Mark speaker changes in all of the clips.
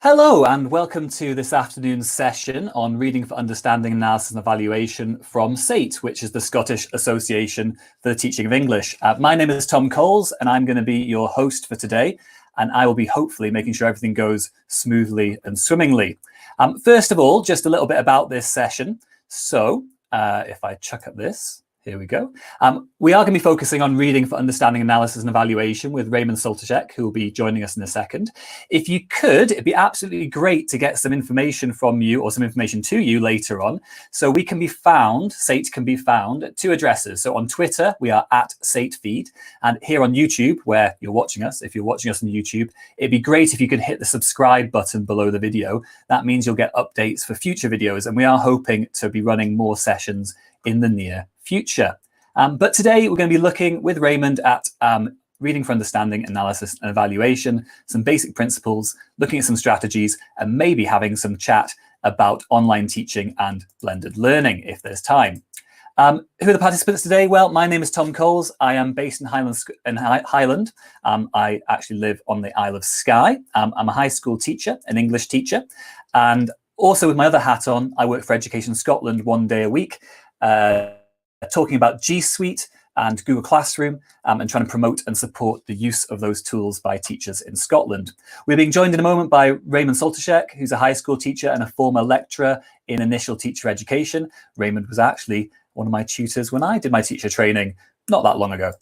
Speaker 1: Hello and welcome to this afternoon's session on Reading for Understanding, Analysis and Evaluation from SATE, which is the Scottish Association for the Teaching of English. My name is Tom Coles and I'm going to be your host for today, and I will be hopefully making sure everything goes smoothly and swimmingly. First of all, just a little bit about this session. So if I chuck up this, here we go. We are going to be focusing on reading for understanding, analysis and evaluation with Raymond Soltysek, who will be joining us in a second. If you could, it'd be absolutely great to get some information from you or some information to you later on. So we can be found, SATE can be found at two addresses. So on Twitter, we are at SateFeed. And here on YouTube, where you're watching us, if you're watching us on YouTube, it'd be great if you could hit the subscribe button below the video. That means you'll get updates for future videos. And we are hoping to be running more sessions in the near future. But today we're going to be looking with Raymond at reading for understanding, analysis and evaluation, some basic principles, looking at some strategies, and maybe having some chat about online teaching and blended learning if there's time. Who are the participants today? Well, my name is Tom Coles. I am based in Highland. I actually live on the Isle of Skye. I'm a high school teacher, an English teacher, and also with my other hat on, I work for Education Scotland one day a week, talking about G Suite and Google Classroom and trying to promote and support the use of those tools by teachers in Scotland. We're being joined in a moment by Raymond Soltysek, who's a high school teacher and a former lecturer in initial teacher education. Raymond was actually one of my tutors when I did my teacher training not that long ago.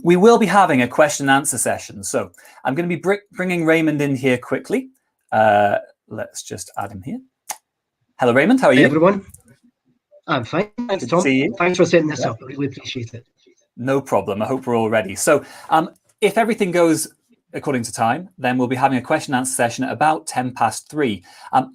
Speaker 1: We will be having a question and answer session. So I'm going to be bringing Raymond in here quickly. Let's just add him here. Hello, Raymond. How are you?
Speaker 2: Hey, everyone. I'm fine. Thanks, Tom.
Speaker 1: See you.
Speaker 2: Thanks for setting this up. I really appreciate it.
Speaker 1: No problem. I hope we're all ready. So if everything goes according to time, then we'll be having a question and answer session at about 3:10.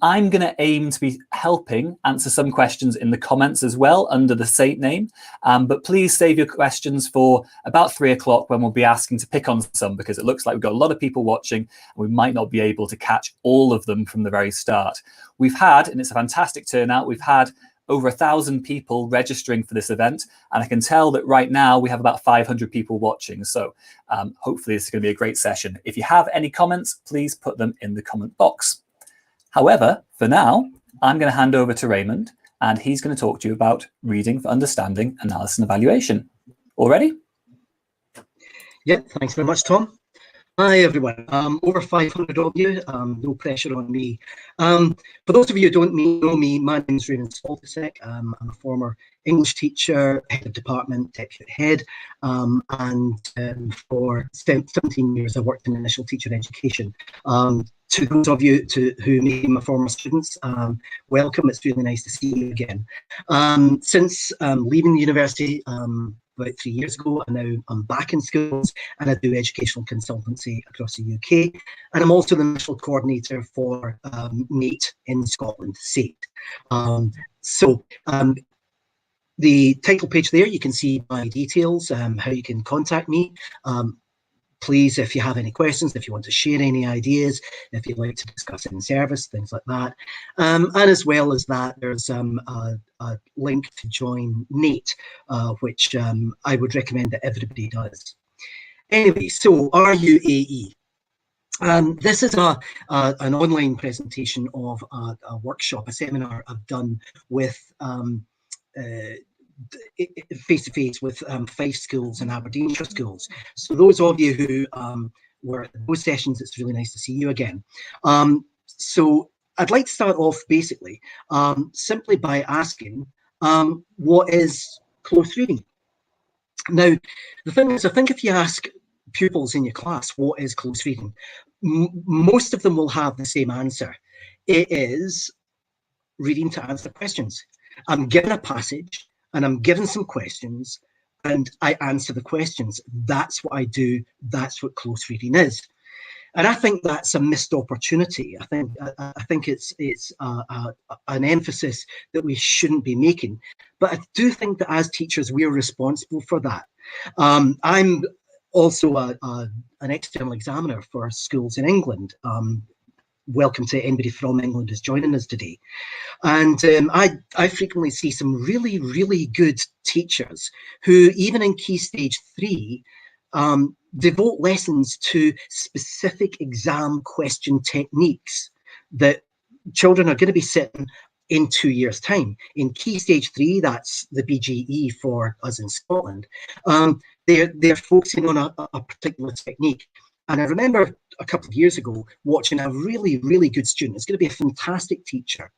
Speaker 1: I'm going to aim to be helping answer some questions in the comments as well under the SATE name. But please save your questions for about 3 o'clock when we'll be asking to pick on some, because it looks like we've got a lot of people watching and we might not be able to catch all of them from the very start. We've had, and it's a fantastic turnout, we've had over 1,000 people registering for this event, and I can tell that right now we have about 500 people watching. So hopefully this is going to be a great session. If you have any comments, please put them in the comment box. However, for now, I'm going to hand over to Raymond, and he's going to talk to you about reading for understanding, analysis and evaluation. All ready?
Speaker 2: Yeah, thanks very much, Tom. Hi, everyone. Over 500 of you, no pressure on me. For those of you who don't know me, my name is Raymond Soltysek. I'm a former English teacher, head of department, deputy head, and for 17 years I worked in initial teacher education. To those of you who may be my former students, welcome. It's really nice to see you again. Since leaving the university, about 3 years ago, and now I'm back in schools and I do educational consultancy across the UK, and I'm also the national coordinator for NATE in Scotland, SATE. The title page there, you can see my details, how you can contact me. Please, if you have any questions, if you want to share any ideas, if you'd like to discuss in service, things like that. And as well as that, there's a link to join NATE, which I would recommend that everybody does. Anyway, so RUAE. This is an online presentation of a workshop, a seminar I've done with face-to-face with 5 schools in Aberdeenshire schools. So those of you who were at those sessions, it's really nice to see you again. So I'd like to start off basically simply by asking, what is close reading? Now, the thing is, I think if you ask pupils in your class, what is close reading? Most of them will have the same answer. It is reading to answer questions. I'm given a passage, and I'm given some questions and I answer the questions. That's what I do. That's what close reading is. And I think that's a missed opportunity. I think it's an emphasis that we shouldn't be making. But I do think that as teachers, we're responsible for that. I'm also an external examiner for schools in England. Welcome to anybody from England who's joining us today. And I frequently see some really, really good teachers who, even in Key Stage 3, devote lessons to specific exam question techniques that children are going to be sitting in 2 years' time. In Key Stage 3, that's the BGE for us in Scotland, they're focusing on a particular technique. And I remember a couple of years ago watching a really, really good student. It's going to be a fantastic teacher.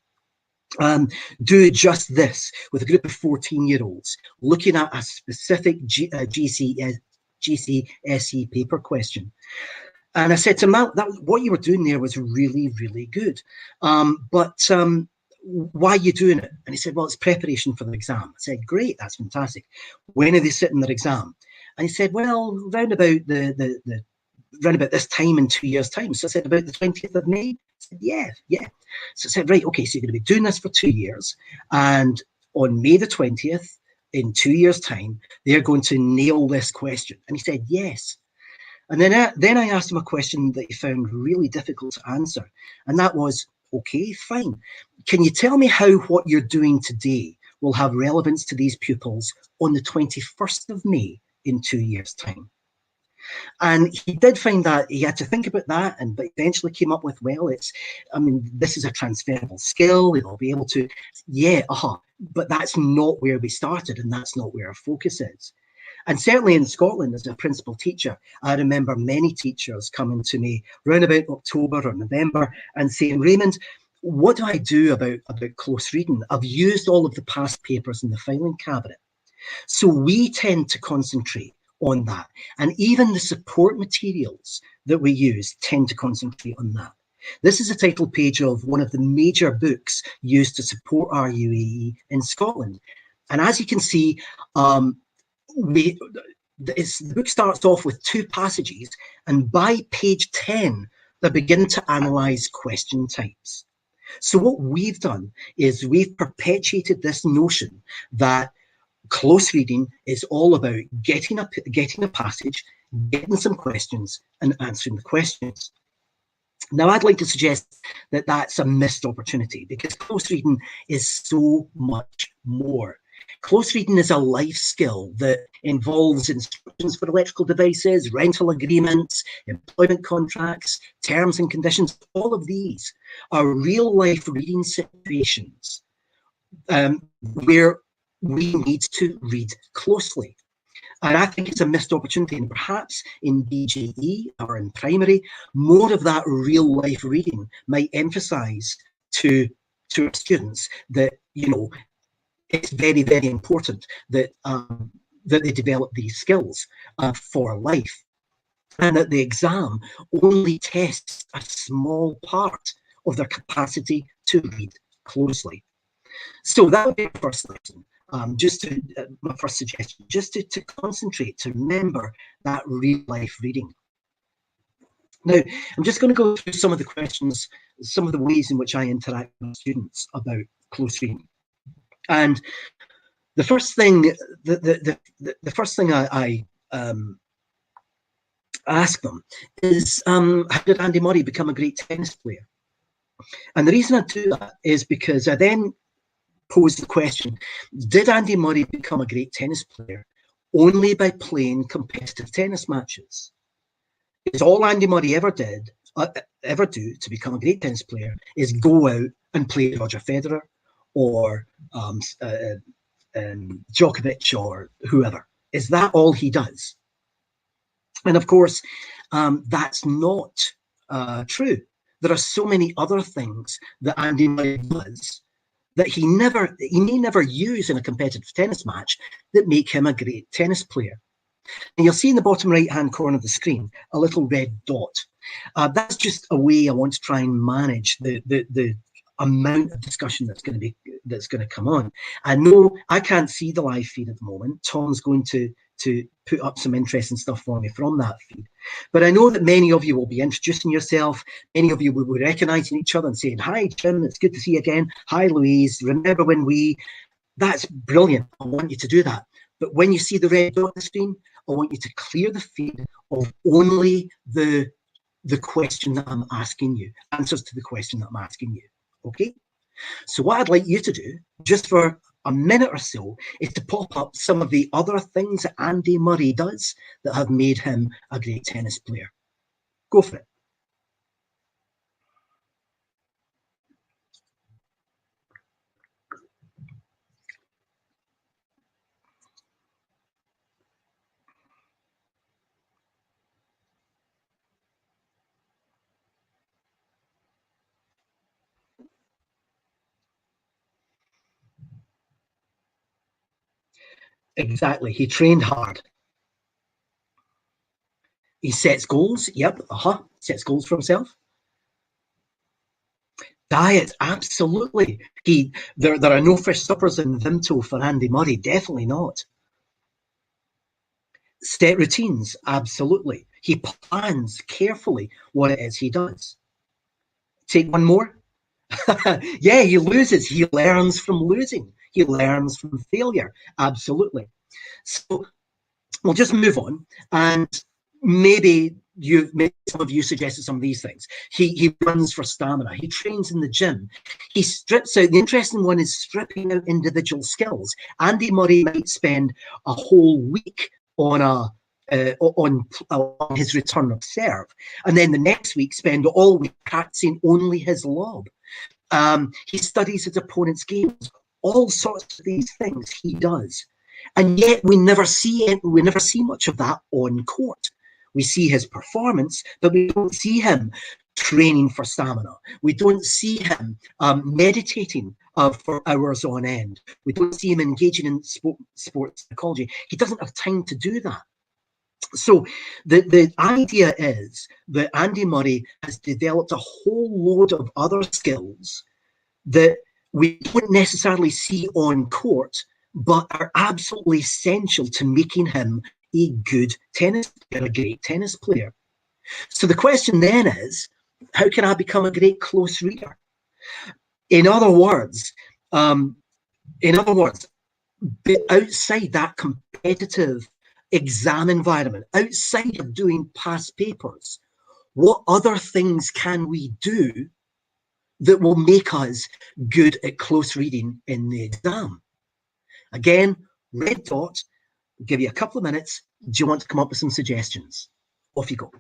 Speaker 2: Do just this with a group of 14-year-olds, looking at a specific GCSE paper question. And I said to him, what you were doing there was really, really good. But why are you doing it? And he said, well, it's preparation for the exam. I said, great, that's fantastic. When are they sitting their exam? And he said, well, round about round about this time in 2 years' time. So I said, about the 20th of May? I said, yeah. So I said, right, okay, so you're going to be doing this for 2 years. And on May the 20th, in 2 years' time, they're going to nail this question. And he said, yes. And then I asked him a question that he found really difficult to answer. And that was, okay, fine. Can you tell me how what you're doing today will have relevance to these pupils on the 21st of May in 2 years' time? And he did find that he had to think about that, but eventually came up with, well, this is a transferable skill. They'll be able to, but that's not where we started, and that's not where our focus is. And certainly in Scotland, as a principal teacher, I remember many teachers coming to me around about October or November and saying, Raymond, what do I do about close reading? I've used all of the past papers in the filing cabinet. So we tend to concentrate on that. And even the support materials that we use tend to concentrate on that. This is a title page of one of the major books used to support RUAE in Scotland. And as you can see, the book starts off with 2 passages, and by page 10, they begin to analyse question types. So what we've done is we've perpetuated this notion that close reading is all about getting a passage, getting some questions, and answering the questions. Now, I'd like to suggest that that's a missed opportunity, because close reading is so much more. Close reading is a life skill that involves instructions for electrical devices, rental agreements, employment contracts, terms and conditions. All of these are real life reading situations where we need to read closely. And I think it's a missed opportunity. And perhaps in BGE or in primary, more of that real life reading might emphasize to our students that, it's very, very important that they develop these skills for life, and that the exam only tests a small part of their capacity to read closely. So that would be my first lesson. My first suggestion, just to concentrate, to remember that real life reading. Now, I'm just going to go through some of the questions, some of the ways in which I interact with students about close reading. And the first thing, I ask them is, how did Andy Murray become a great tennis player? And the reason I do that is because I then pose the question, did Andy Murray become a great tennis player only by playing competitive tennis matches? Is all Andy Murray ever do to become a great tennis player is go out and play Roger Federer or Djokovic or whoever? Is that all he does? And of course, that's not true. There are so many other things that Andy Murray does that he may never use in a competitive tennis match that make him a great tennis player. And you'll see in the bottom right-hand corner of the screen a little red dot. That's just a way I want to try and manage the amount of discussion that's going to come on. I know I can't see the live feed at the moment. Tom's going to put up some interesting stuff for me from that feed. But I know that many of you will be introducing yourself. Many of you will be recognising each other and saying, hi, Jim, it's good to see you again. Hi, Louise. Remember when that's brilliant. I want you to do that. But when you see the red dot on the screen, I want you to clear the feed of only the question that I'm asking you, answers to the question that I'm asking you. Okay? So what I'd like you to do, just for a minute or so is to pop up some of the other things that Andy Murray does that have made him a great tennis player. Go for it. Exactly. He trained hard. He sets goals. Yep. Sets goals for himself. Diet, absolutely. There are no fish suppers in Vimto for Andy Murray. Definitely not. Set routines, absolutely. He plans carefully what it is he does. Take one more. Yeah, he loses. He learns from losing. He learns from failure. Absolutely. So we'll just move on, and maybe some of you suggested some of these things. He runs for stamina. He trains in the gym. He strips out. The interesting one is stripping out individual skills. Andy Murray might spend a whole week on his return of serve, and then the next week spend all week practicing only his lob. He studies his opponent's games. All sorts of these things he does. And yet we never see much of that on court. We see his performance, but we don't see him training for stamina. We don't see him meditating for hours on end. We don't see him engaging in sports psychology. He doesn't have time to do that. So the idea is that Andy Murray has developed a whole load of other skills that we don't necessarily see on court, but are absolutely essential to making him a good tennis player, a great tennis player. So the question then is, how can I become a great close reader? In other words, outside that competitive exam environment, outside of doing past papers, what other things can we do that will make us good at close reading in the exam? Again, red dot, give you a couple of minutes. Do you want to come up with some suggestions? Off you go.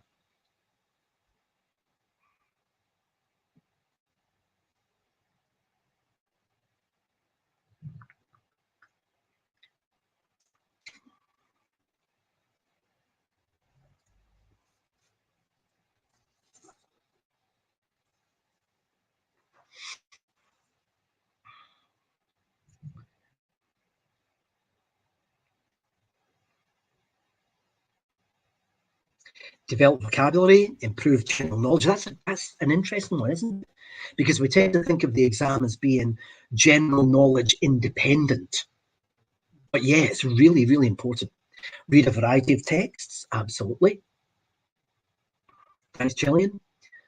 Speaker 2: Develop vocabulary, improve general knowledge. That's an interesting one, isn't it? Because we tend to think of the exam as being general knowledge independent. But yeah, it's really, really important. Read a variety of texts, absolutely. Thanks, Gillian.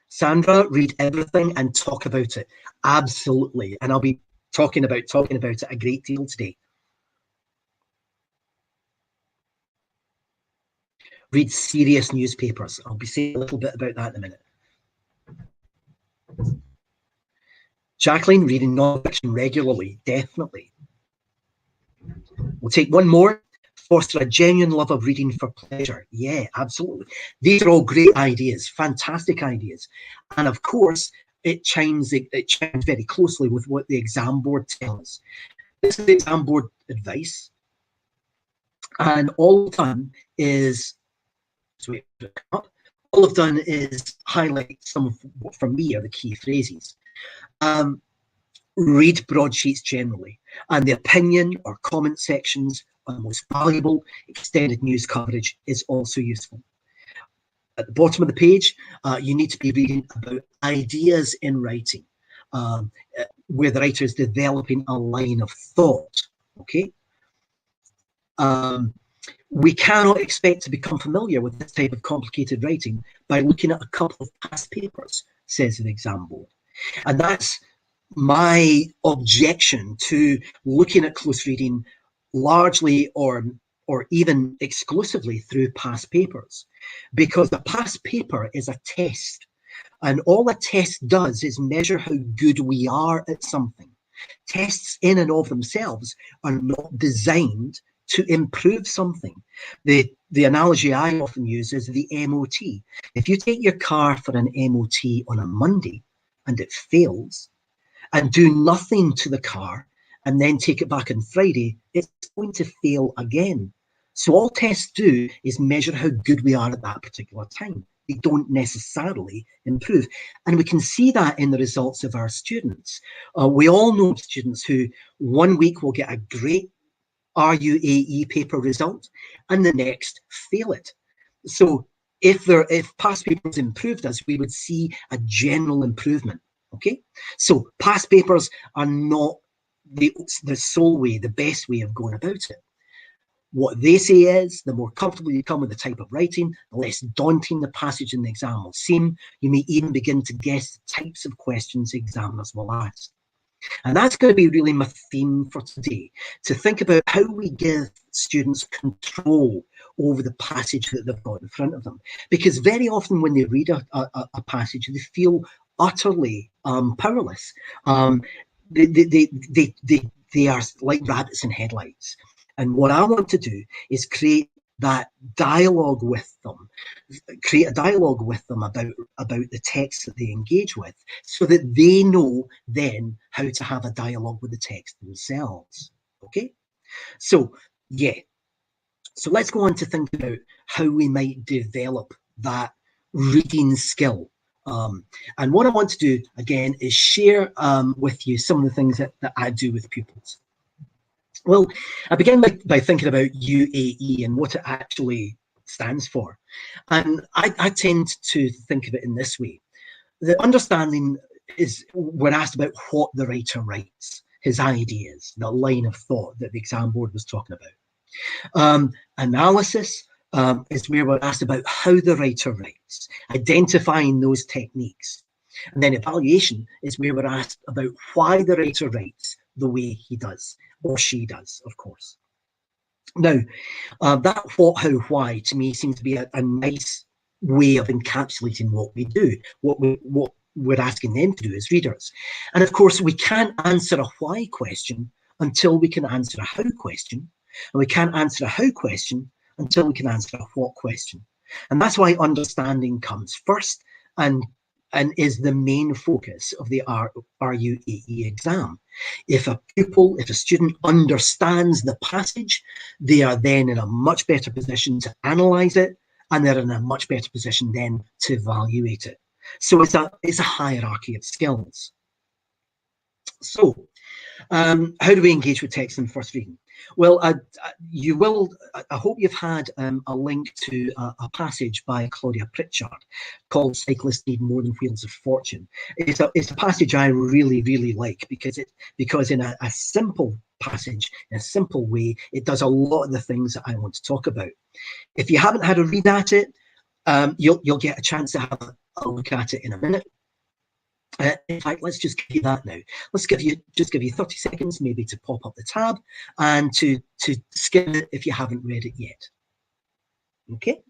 Speaker 2: Sandra, read everything and talk about it. Absolutely. And I'll be talking about it a great deal today. Read serious newspapers. I'll be saying a little bit about that in a minute. Jacqueline, reading non-fiction regularly, definitely. We'll take one more. Foster a genuine love of reading for pleasure. Yeah, absolutely. These are all great ideas, fantastic ideas. And of course, it chimes very closely with what the exam board tells us. This is the exam board advice. And all I've done is highlight some of what for me are the key phrases. Read broadsheets generally, and the opinion or comment sections are the most valuable. Extended news coverage is also useful. At the bottom of the page, you need to be reading about ideas in writing, where the writer is developing a line of thought. Okay. We cannot expect to become familiar with this type of complicated writing by looking at a couple of past papers, says the exam board. And that's my objection to looking at close reading largely or even exclusively through past papers, because the past paper is a test, and all a test does is measure how good we are at something. Tests in and of themselves are not designed to improve something. The analogy I often use is the MOT. If you take your car for an MOT on a Monday and it fails, and do nothing to the car and then take it back on Friday, it's going to fail again. So all tests do is measure how good we are at that particular time. They don't necessarily improve. And we can see that in the results of our students. We all know students who 1 week will get a great RUAE paper result and the next fail it. So if past papers improved us, we would see a general improvement. Okay, so past papers are not the sole way, the best way of going about it. What they say is, the more comfortable you come with the type of writing, the less daunting the passage in the exam will seem. You may even begin to guess the types of questions examiners will ask. And that's going to be really my theme for today, to think about how we give students control over the passage that they've got in front of them. Because very often when they read a passage, they feel utterly powerless. They are like rabbits in headlights. And what I want to do is create that dialogue with them, create a dialogue with them about the text that they engage with, so that they know then how to have a dialogue with the text themselves. Okay? So, yeah. So let's go on to think about how we might develop that reading skill. And what I want to do, again, is share with you some of the things that I do with pupils. Well, I began by thinking about UAE and what it actually stands for. And I tend to think of it in this way. The understanding is, we're asked about what the writer writes, his ideas, the line of thought that the exam board was talking about. Analysis is where we're asked about how the writer writes, identifying those techniques. And then evaluation is where we're asked about why the writer writes the way he does, or she does, of course. Now, that what, how, why, to me seems to be a nice way of encapsulating what we do, what we're asking them to do as readers. And of course, we can't answer a why question until we can answer a how question. And we can't answer a how question until we can answer a what question. And that's why understanding comes first and is the main focus of the RUAE exam. If a pupil, if a student understands the passage, they are then in a much better position to analyse it, and they're in a much better position then to evaluate it. So it's a hierarchy of skills. So how do we engage with text in first reading? Well, I hope you've had a link to a passage by Claudia Pritchard called "Cyclists Need More Than Wheels of Fortune." It's a passage I really, really like because in a simple passage, in a simple way, it does a lot of the things that I want to talk about. If you haven't had a read at it, you'll get a chance to have a look at it in a minute. In fact, let's just give you that now. Let's just give you 30 seconds maybe to pop up the tab and to skim it if you haven't read it yet. Okay.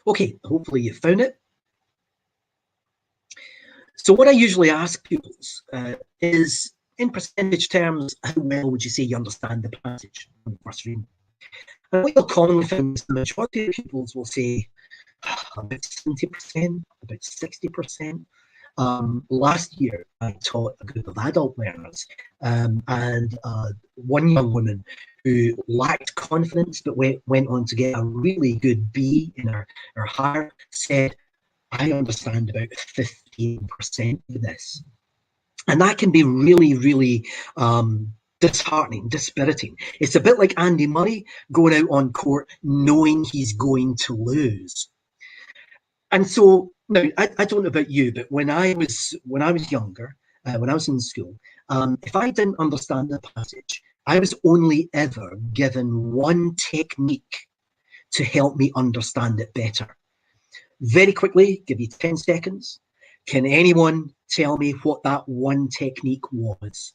Speaker 2: Okay, hopefully you found it. So what I usually ask pupils is, in percentage terms, how well would you say you understand the passage on the first reading? And what you'll commonly find is the majority of pupils will say about 70%, about 60%. Last year, I taught a group of adult learners, and one young woman who lacked confidence but went on to get a really good B in her higher said, I understand about 15% of this. And that can be really, really disheartening, dispiriting. It's a bit like Andy Murray going out on court knowing he's going to lose. And so, now, I don't know about you, but when I was younger, when I was in school, if I didn't understand the passage, I was only ever given one technique to help me understand it better. Very quickly, give you 10 seconds. Can anyone tell me what that one technique was?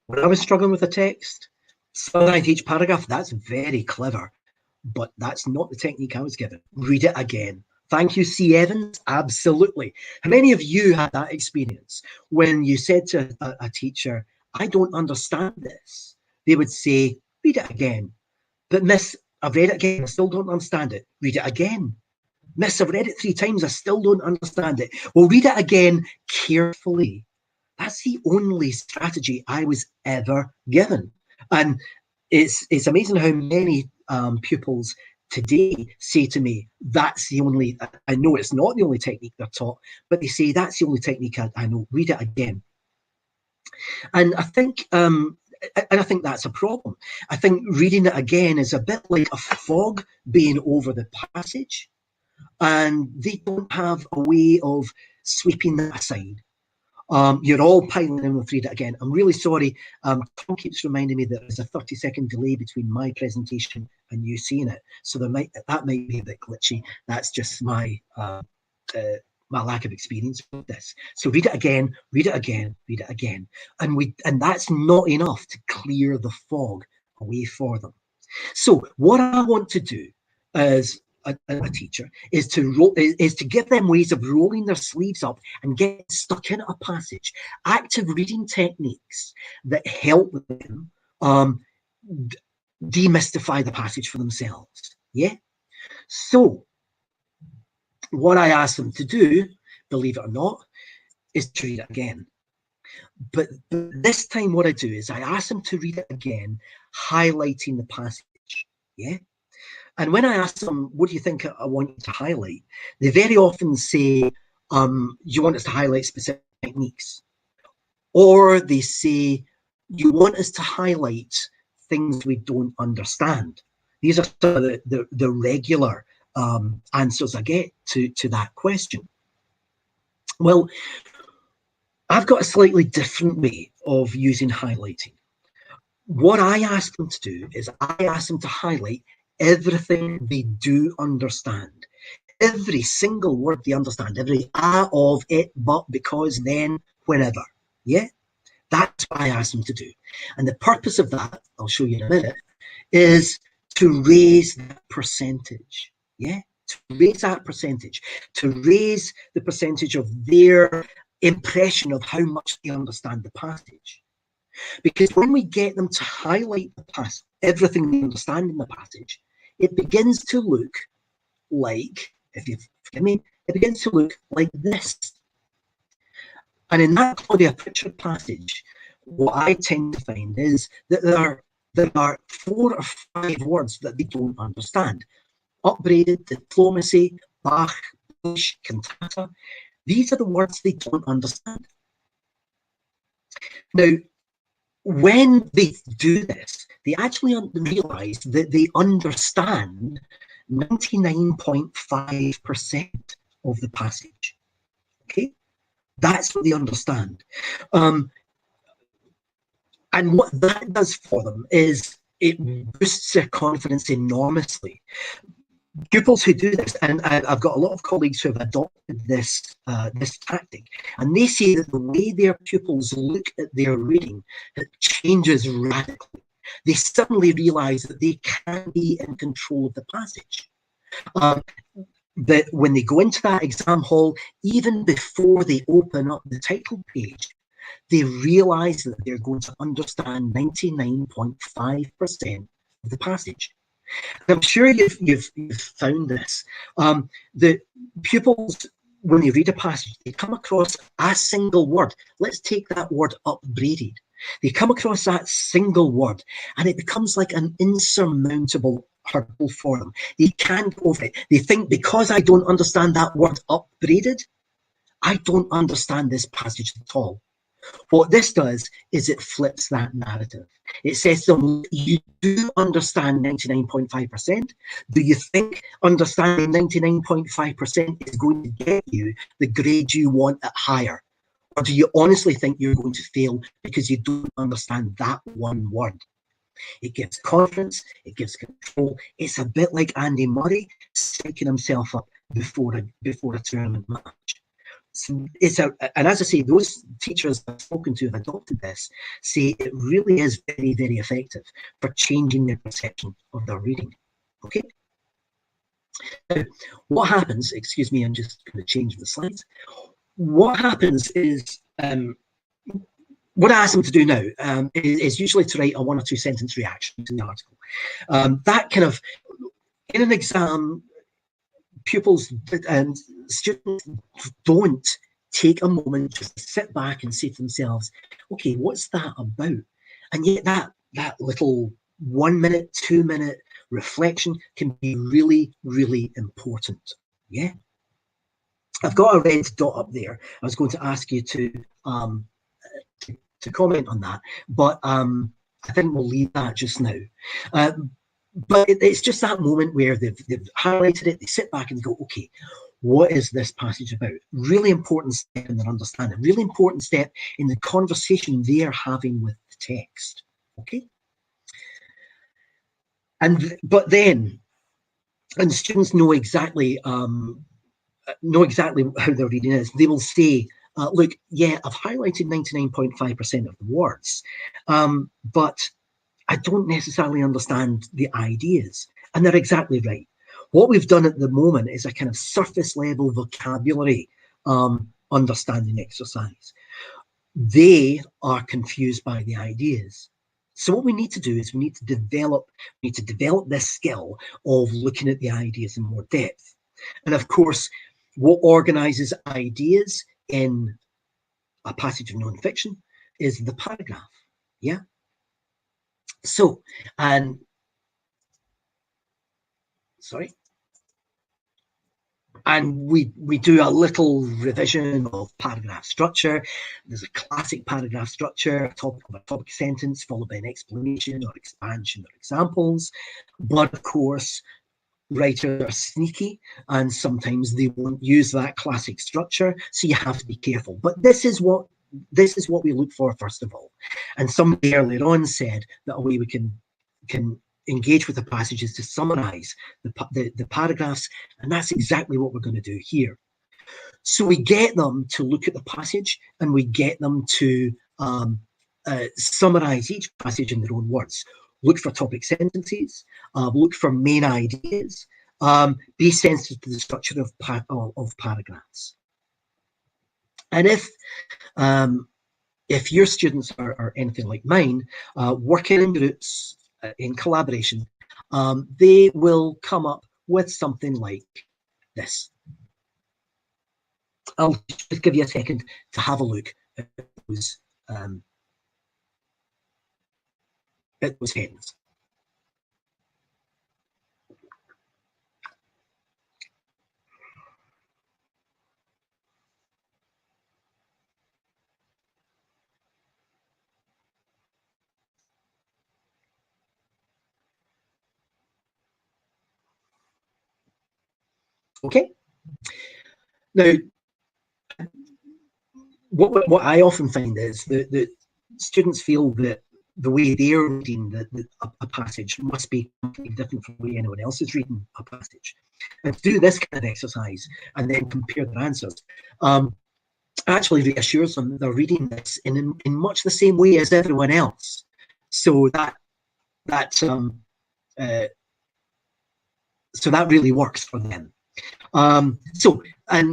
Speaker 2: When I was struggling with a text, sometimes each paragraph, that's very clever, but that's not the technique I was given. Read it again. Thank you, C. Evans. Absolutely. How many of you had that experience when you said to a teacher, I don't understand this? They would say, read it again. But miss, I've read it again. I still don't understand it. Read it again. Miss, I've read it 3 times. I still don't understand it. Well, read it again carefully. That's the only strategy I was ever given. And it's amazing how many pupils today say to me, that's the only, I know it's not the only technique they're taught, but they say, that's the only technique I know, read it again. And I think that's a problem. I think reading it again is a bit like a fog being over the passage, and they don't have a way of sweeping that aside. You're all piling in with read it again. I'm really sorry. Tom keeps reminding me that there's a 30-second delay between my presentation and you seeing it, so that might be a bit glitchy. That's just my lack of experience with this. So read it again, read it again, read it again, and that's not enough to clear the fog away for them. So what I want to do as a teacher is to give them ways of rolling their sleeves up and get stuck in a passage, active reading techniques that help them demystify the passage for themselves. Yeah. So what I ask them to do, believe it or not, is to read it again. But this time what I do is I ask them to read it again, highlighting the passage. Yeah. And when I ask them, what do you think I want you to highlight? They very often say, you want us to highlight specific techniques. Or they say, you want us to highlight things we don't understand. These are some of the regular answers I get to that question. Well, I've got a slightly different way of using highlighting. What I ask them to do is I ask them to highlight everything they do understand. Every single word they understand, every of, it, but, because, then, whenever. Yeah? That's what I ask them to do. And the purpose of that, I'll show you in a minute, is to raise that percentage. Yeah? To raise that percentage. To raise the percentage of their impression of how much they understand the passage. Because when we get them to highlight the passage, everything they understand in the passage, it begins to look like, if you forgive me, it begins to look like this. And in that Claudia Pritchard passage, what I tend to find is that there are 4 or 5 words that they don't understand. Upbraided, diplomacy, Bach, Bush, cantata. These are the words they don't understand. Now, when they do this, they actually realize that they understand 99.5% of the passage. Okay? That's what they understand. And what that does for them is it boosts their confidence enormously. Pupils who do this, and I've got a lot of colleagues who have adopted this tactic, and they say that the way their pupils look at their reading changes radically. They suddenly realize that they can be in control of the passage. But when they go into that exam hall, even before they open up the title page, they realize that they're going to understand 99.5% of the passage. I'm sure you've found this. The pupils, when they read a passage, they come across a single word. Let's take that word upbraided. They come across that single word and it becomes like an insurmountable hurdle for them. They can't go over it. They think, because I don't understand that word upbraided, I don't understand this passage at all. What this does is it flips that narrative. It says to them, you do understand 99.5%. Do you think understanding 99.5% is going to get you the grade you want at higher? Or do you honestly think you're going to fail because you don't understand that one word? It gives confidence, it gives control. It's a bit like Andy Murray psyching himself up before a tournament match. So and as I say, those teachers I've spoken to have adopted this, say it really is very, very effective for changing their perception of their reading. Okay. Now, what happens, excuse me, I'm just going to change the slides. What happens is, what I ask them to do now is usually to write a 1 or 2 sentence reaction to the article. That kind of, in an exam, pupils and students don't take a moment just to sit back and say to themselves, okay, what's that about? And yet that little 1 minute, 2 minute reflection can be really, really important. Yeah. I've got a red dot up there. I was going to ask you to comment on that, but I think we'll leave that just now. But it's just that moment where they've highlighted it, they sit back and go, okay, what is this passage about? Really important step in their understanding, really important step in the conversation they are having with the text. Okay? But then, and students know exactly how their reading is. They will say, look, yeah, I've highlighted 99.5% of the words, but I don't necessarily understand the ideas. And they're exactly right. What we've done at the moment is a kind of surface level vocabulary understanding exercise. They are confused by the ideas. So what we need to do is we need to develop this skill of looking at the ideas in more depth. And of course, what organizes ideas in a passage of non-fiction is the paragraph. Yeah. So, and we do a little revision of paragraph structure. There's a classic paragraph structure, a topic sentence followed by an explanation or expansion or examples. But of course, writers are sneaky and sometimes they won't use that classic structure, so you have to be careful. But this is what we look for first of all. And somebody earlier on said that a way we can engage with the passages to summarize the paragraphs, and that's exactly what we're going to do here. So we get them to look at the passage and we get them to summarize each passage in their own words. Look for topic sentences, look for main ideas, be sensitive to the structure of paragraphs. And if your students are anything like mine, working in groups, in collaboration, they will come up with something like this. I'll just give you a second to have a look at those headings. Okay. Now, what I often find is that students feel that the way they're reading a passage must be completely different from the way anyone else is reading a passage. And to do this kind of exercise and then compare their answers actually reassures them that they're reading this in much the same way as everyone else. So that really works for them. And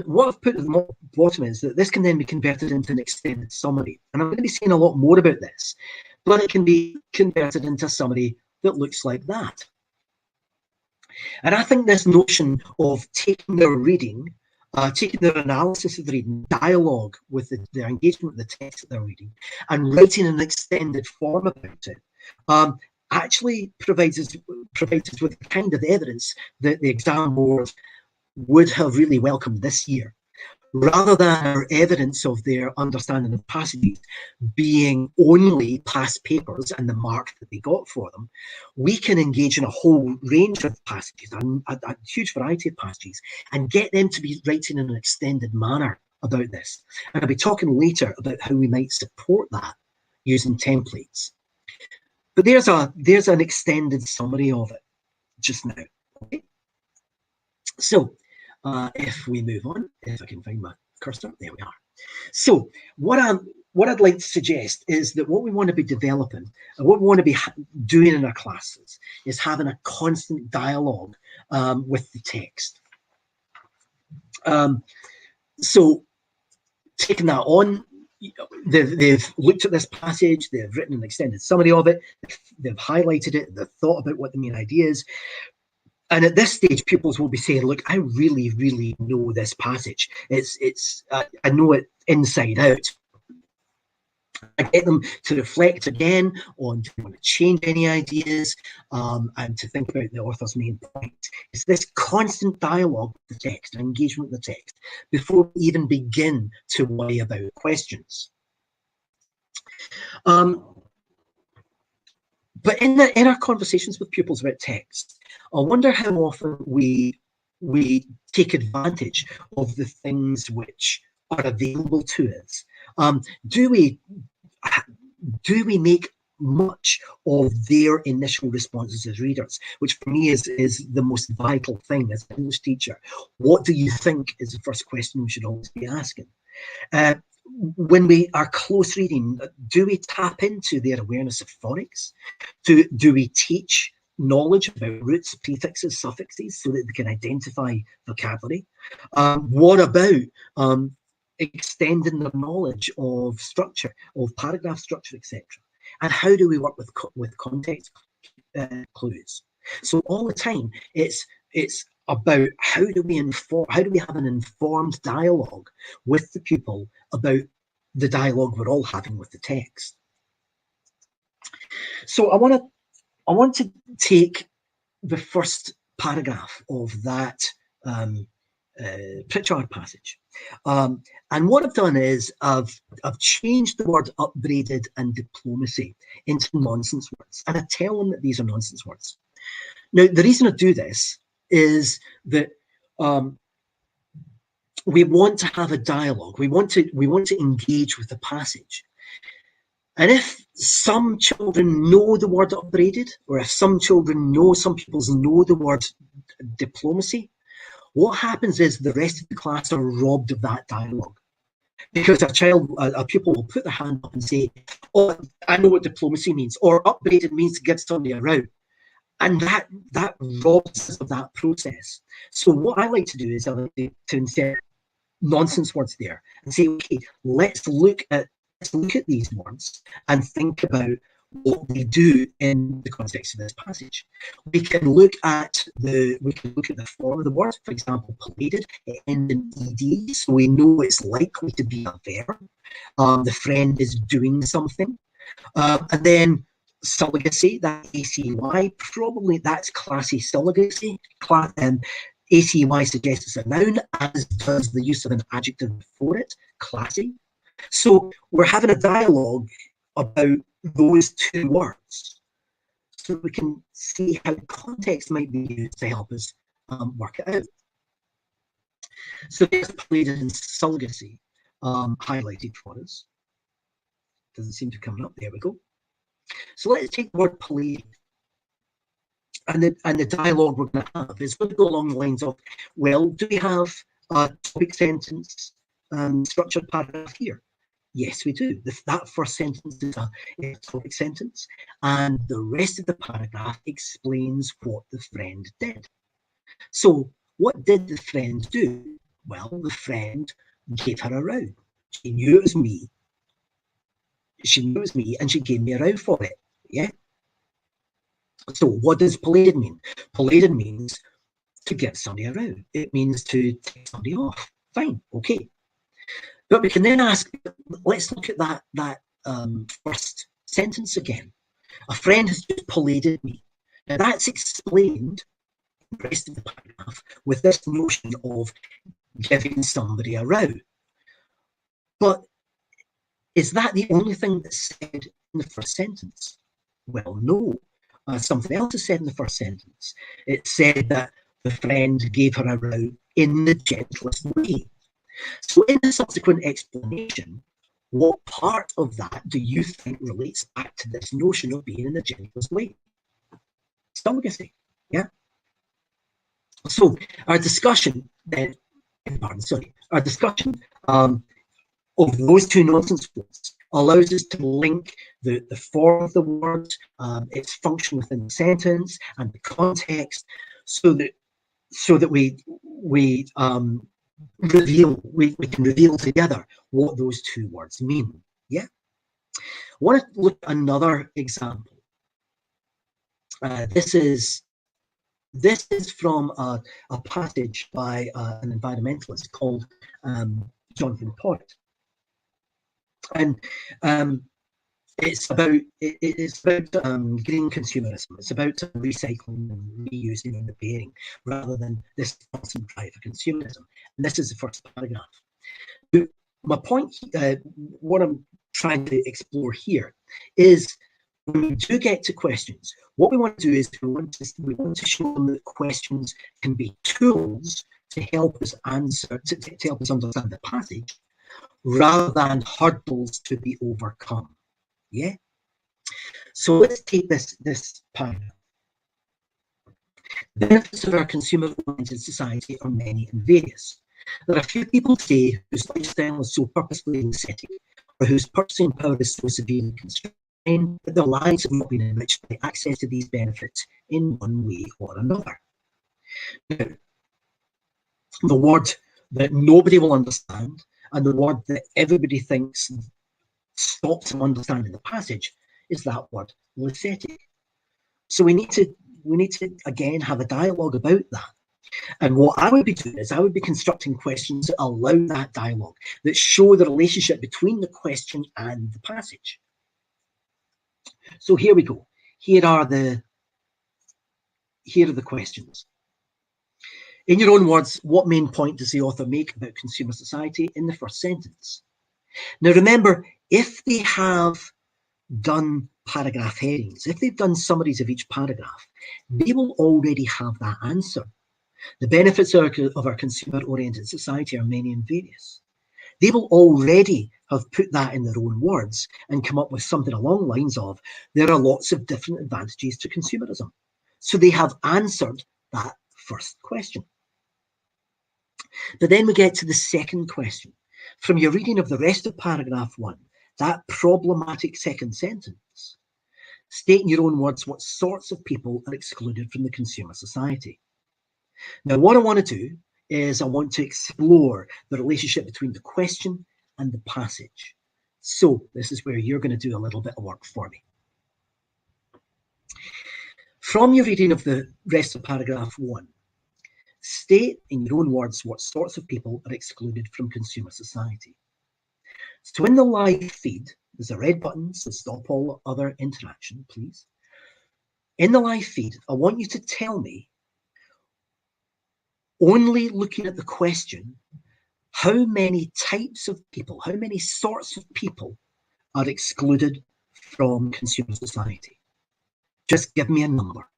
Speaker 2: what I've put at the bottom is that this can then be converted into an extended summary. And I'm going to be saying a lot more about this, but it can be converted into a summary that looks like that. And I think this notion of taking their reading taking their analysis of the reading, dialogue with their engagement with the text that they're reading, and writing an extended form about it, actually provides us with the kind of evidence that the exam board would have really welcomed this year, rather than our evidence of their understanding of passages being only past papers and the mark that they got for them. We can engage in a whole range of passages, a huge variety of passages, and get them to be writing in an extended manner about this. And I'll be talking later about how we might support that using templates. But there's an extended summary of it just now. Okay? So if we move on, if I can find my cursor, there we are. So what I'd like to suggest is that what we want to be developing and what we want to be doing in our classes is having a constant dialogue with the text. So taking that on, they've looked at this passage, they've written an extended summary of it, they've highlighted it, they've thought about what the main idea is. And at this stage, pupils will be saying, look, I really, really know this passage. I know it inside out. I get them to reflect again on, do they want to change any ideas, and to think about the author's main point. It's this constant dialogue with the text and engagement with the text before we even begin to worry about questions. But in our conversations with pupils about text, I wonder how often we take advantage of the things which are available to us. Do we make much of their initial responses as readers, which for me is the most vital thing as an English teacher? What do you think is the first question we should always be asking? When we are close reading, do we tap into their awareness of phonics? Do we teach knowledge about roots, prefixes, suffixes so that they can identify vocabulary? What about extending their knowledge of structure, of paragraph structure, etc.? And how do we work with context clues? So all the time, it's about how do we have an informed dialogue with the pupil about the dialogue we're all having with the text. So I want to take the first paragraph of that Pritchard passage, and what I've done is I've changed the word upbraided and diplomacy into nonsense words, and I tell them that these are nonsense words. Now, the reason I do this is that we want to have a dialogue. We want to engage with the passage. And if some children know the word upbraided, or if some pupils know the word diplomacy, what happens is the rest of the class are robbed of that dialogue. Because a pupil will put their hand up and say, oh, I know what diplomacy means, or upbraided means to give somebody a row. And that robs us of that process. So what I like to do is I like to insert nonsense words there and say, okay, let's look at these words and think about what they do in the context of this passage. We can look at the form of the word. For example, paraded, it ends in ed, so we know it's likely to be a verb. The friend is doing something, and then surrogacy, that ACY, probably that's classy surrogacy. ACY suggests it's a noun, as does the use of an adjective before it, classy. So we're having a dialogue about those two words, so we can see how context might be used to help us work it out. So there's paraded and surrogacy highlighted for us. Doesn't seem to come up. There we go. So let's take the word paraded. And the dialogue we're going to have is going to go along the lines of, well, do we have a topic sentence structured paragraph here? Yes, we do. That first sentence is a topic sentence, and the rest of the paragraph explains what the friend did. So what did the friend do? Well, the friend gave her a row. She knew it was me. And she gave me a row for it. Yeah. So what does paraded mean? Paraded means to give somebody a row. It means to take somebody off. Fine, okay. But we can then ask, let's look at that first sentence again. A friend has just paraded me. Now that's explained in the rest of the paragraph with this notion of giving somebody a row. But is that the only thing that's said in the first sentence? Well, no. Something else is said in the first sentence. It said that the friend gave her a row in the gentlest way. So in the subsequent explanation, what part of that do you think relates back to this notion of being in the gentlest way? Surrogacy, yeah? So our discussion then, our discussion of those two nonsense words allows us to link the form of the word, its function within the sentence, and the context, so that we can reveal together what those two words mean. Yeah. I want to look at another example. This is from a passage by an environmentalist called Jonathan Porritt, and it's about green consumerism. It's about recycling and reusing and repairing rather than this constant drive for consumerism. And this is the first paragraph. But my point, what I'm trying to explore here, is when we do get to questions, what we want to do is we want to show them that questions can be tools to help us answer, to help us understand the passage, rather than hurdles to be overcome. Yeah. So let's take this paragraph. The benefits of our consumer-oriented society are many and various. There are few people today whose lifestyle is so purposefully ascetic, or whose purchasing power is so severely constrained that their lives have not been enriched by access to these benefits in one way or another. Now, the word that nobody will understand and the word that everybody thinks stops them understanding the passage is that word ascetic. So we need to again have a dialogue about that. And what I would be doing is I would be constructing questions that allow that dialogue, that show the relationship between the question and the passage. So here we go. Here are the questions. In your own words, what main point does the author make about consumer society in the first sentence? Now remember, if they have done paragraph headings, if they've done summaries of each paragraph, they will already have that answer. The benefits of our consumer-oriented society are many and various. They will already have put that in their own words and come up with something along the lines of, there are lots of different advantages to consumerism. So they have answered that first question. But then we get to the second question. From your reading of the rest of paragraph 1, that problematic second sentence, state in your own words what sorts of people are excluded from the consumer society. Now, what I want to do is I want to explore the relationship between the question and the passage. So this is where you're going to do a little bit of work for me. From your reading of the rest of paragraph 1, state in your own words what sorts of people are excluded from consumer society. So in the live feed, there's a red button, so stop all other interaction, please. In the live feed, I want you to tell me, only looking at the question, how many types of people, how many sorts of people are excluded from consumer society? Just give me a number.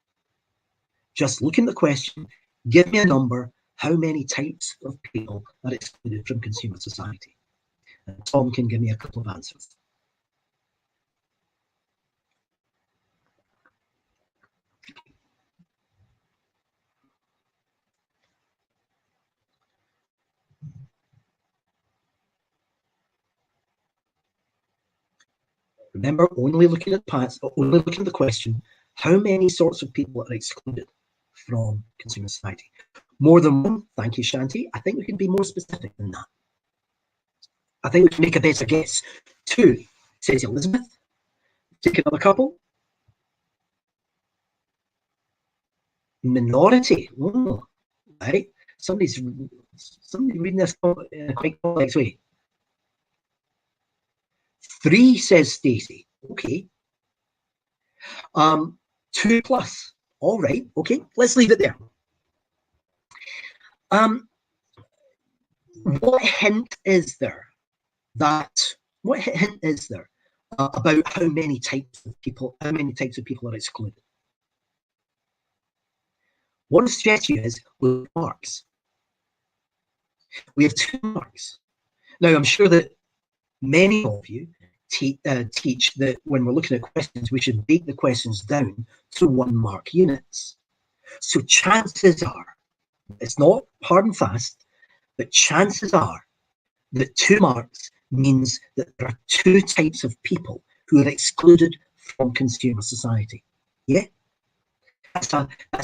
Speaker 2: Just look in the question, give me a number, how many types of people are excluded from consumer society? And Tom can give me a couple of answers. Remember, only looking at the question, how many sorts of people are excluded from consumer society? More than one, thank you, Shanti. I think we can be more specific than that. I think we can make a better guess. 2, says Elizabeth. Take another couple. Minority, right? Somebody's reading this in a quite complex way. 3, says Stacey. Okay. 2 plus. All right. Okay. Let's leave it there. What hint is there about how many types of people are excluded? What I suggest to you is with marks. We have 2 marks. Now, I'm sure that many of you teach that when we're looking at questions, we should break the questions down to 1 mark units. So chances are, it's not hard and fast, but chances are that 2 marks means that there are 2 types of people who are excluded from consumer society. Yeah? That's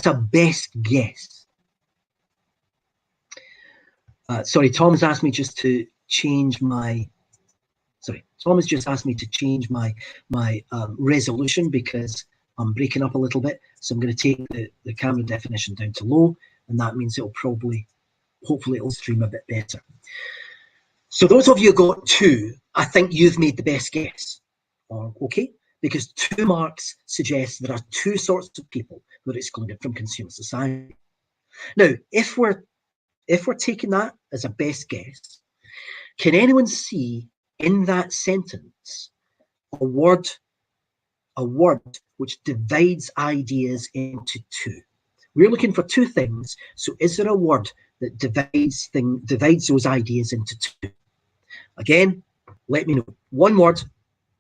Speaker 2: a best guess. Sorry, Tom's asked me just to change my... Sorry, Tom has just asked me to change my resolution because I'm breaking up a little bit. So I'm going to take the camera definition down to low, and that means it'll hopefully it'll stream a bit better. So those of you who got 2, I think you've made the best guess. Okay? Because 2 marks suggest there are 2 sorts of people who are excluded from consumer society. Now, if we're taking that as a best guess, can anyone see in that sentence a word which divides ideas into 2? We're looking for 2 things. So is there a word that divides those ideas into 2? Again, let me know. 1 word,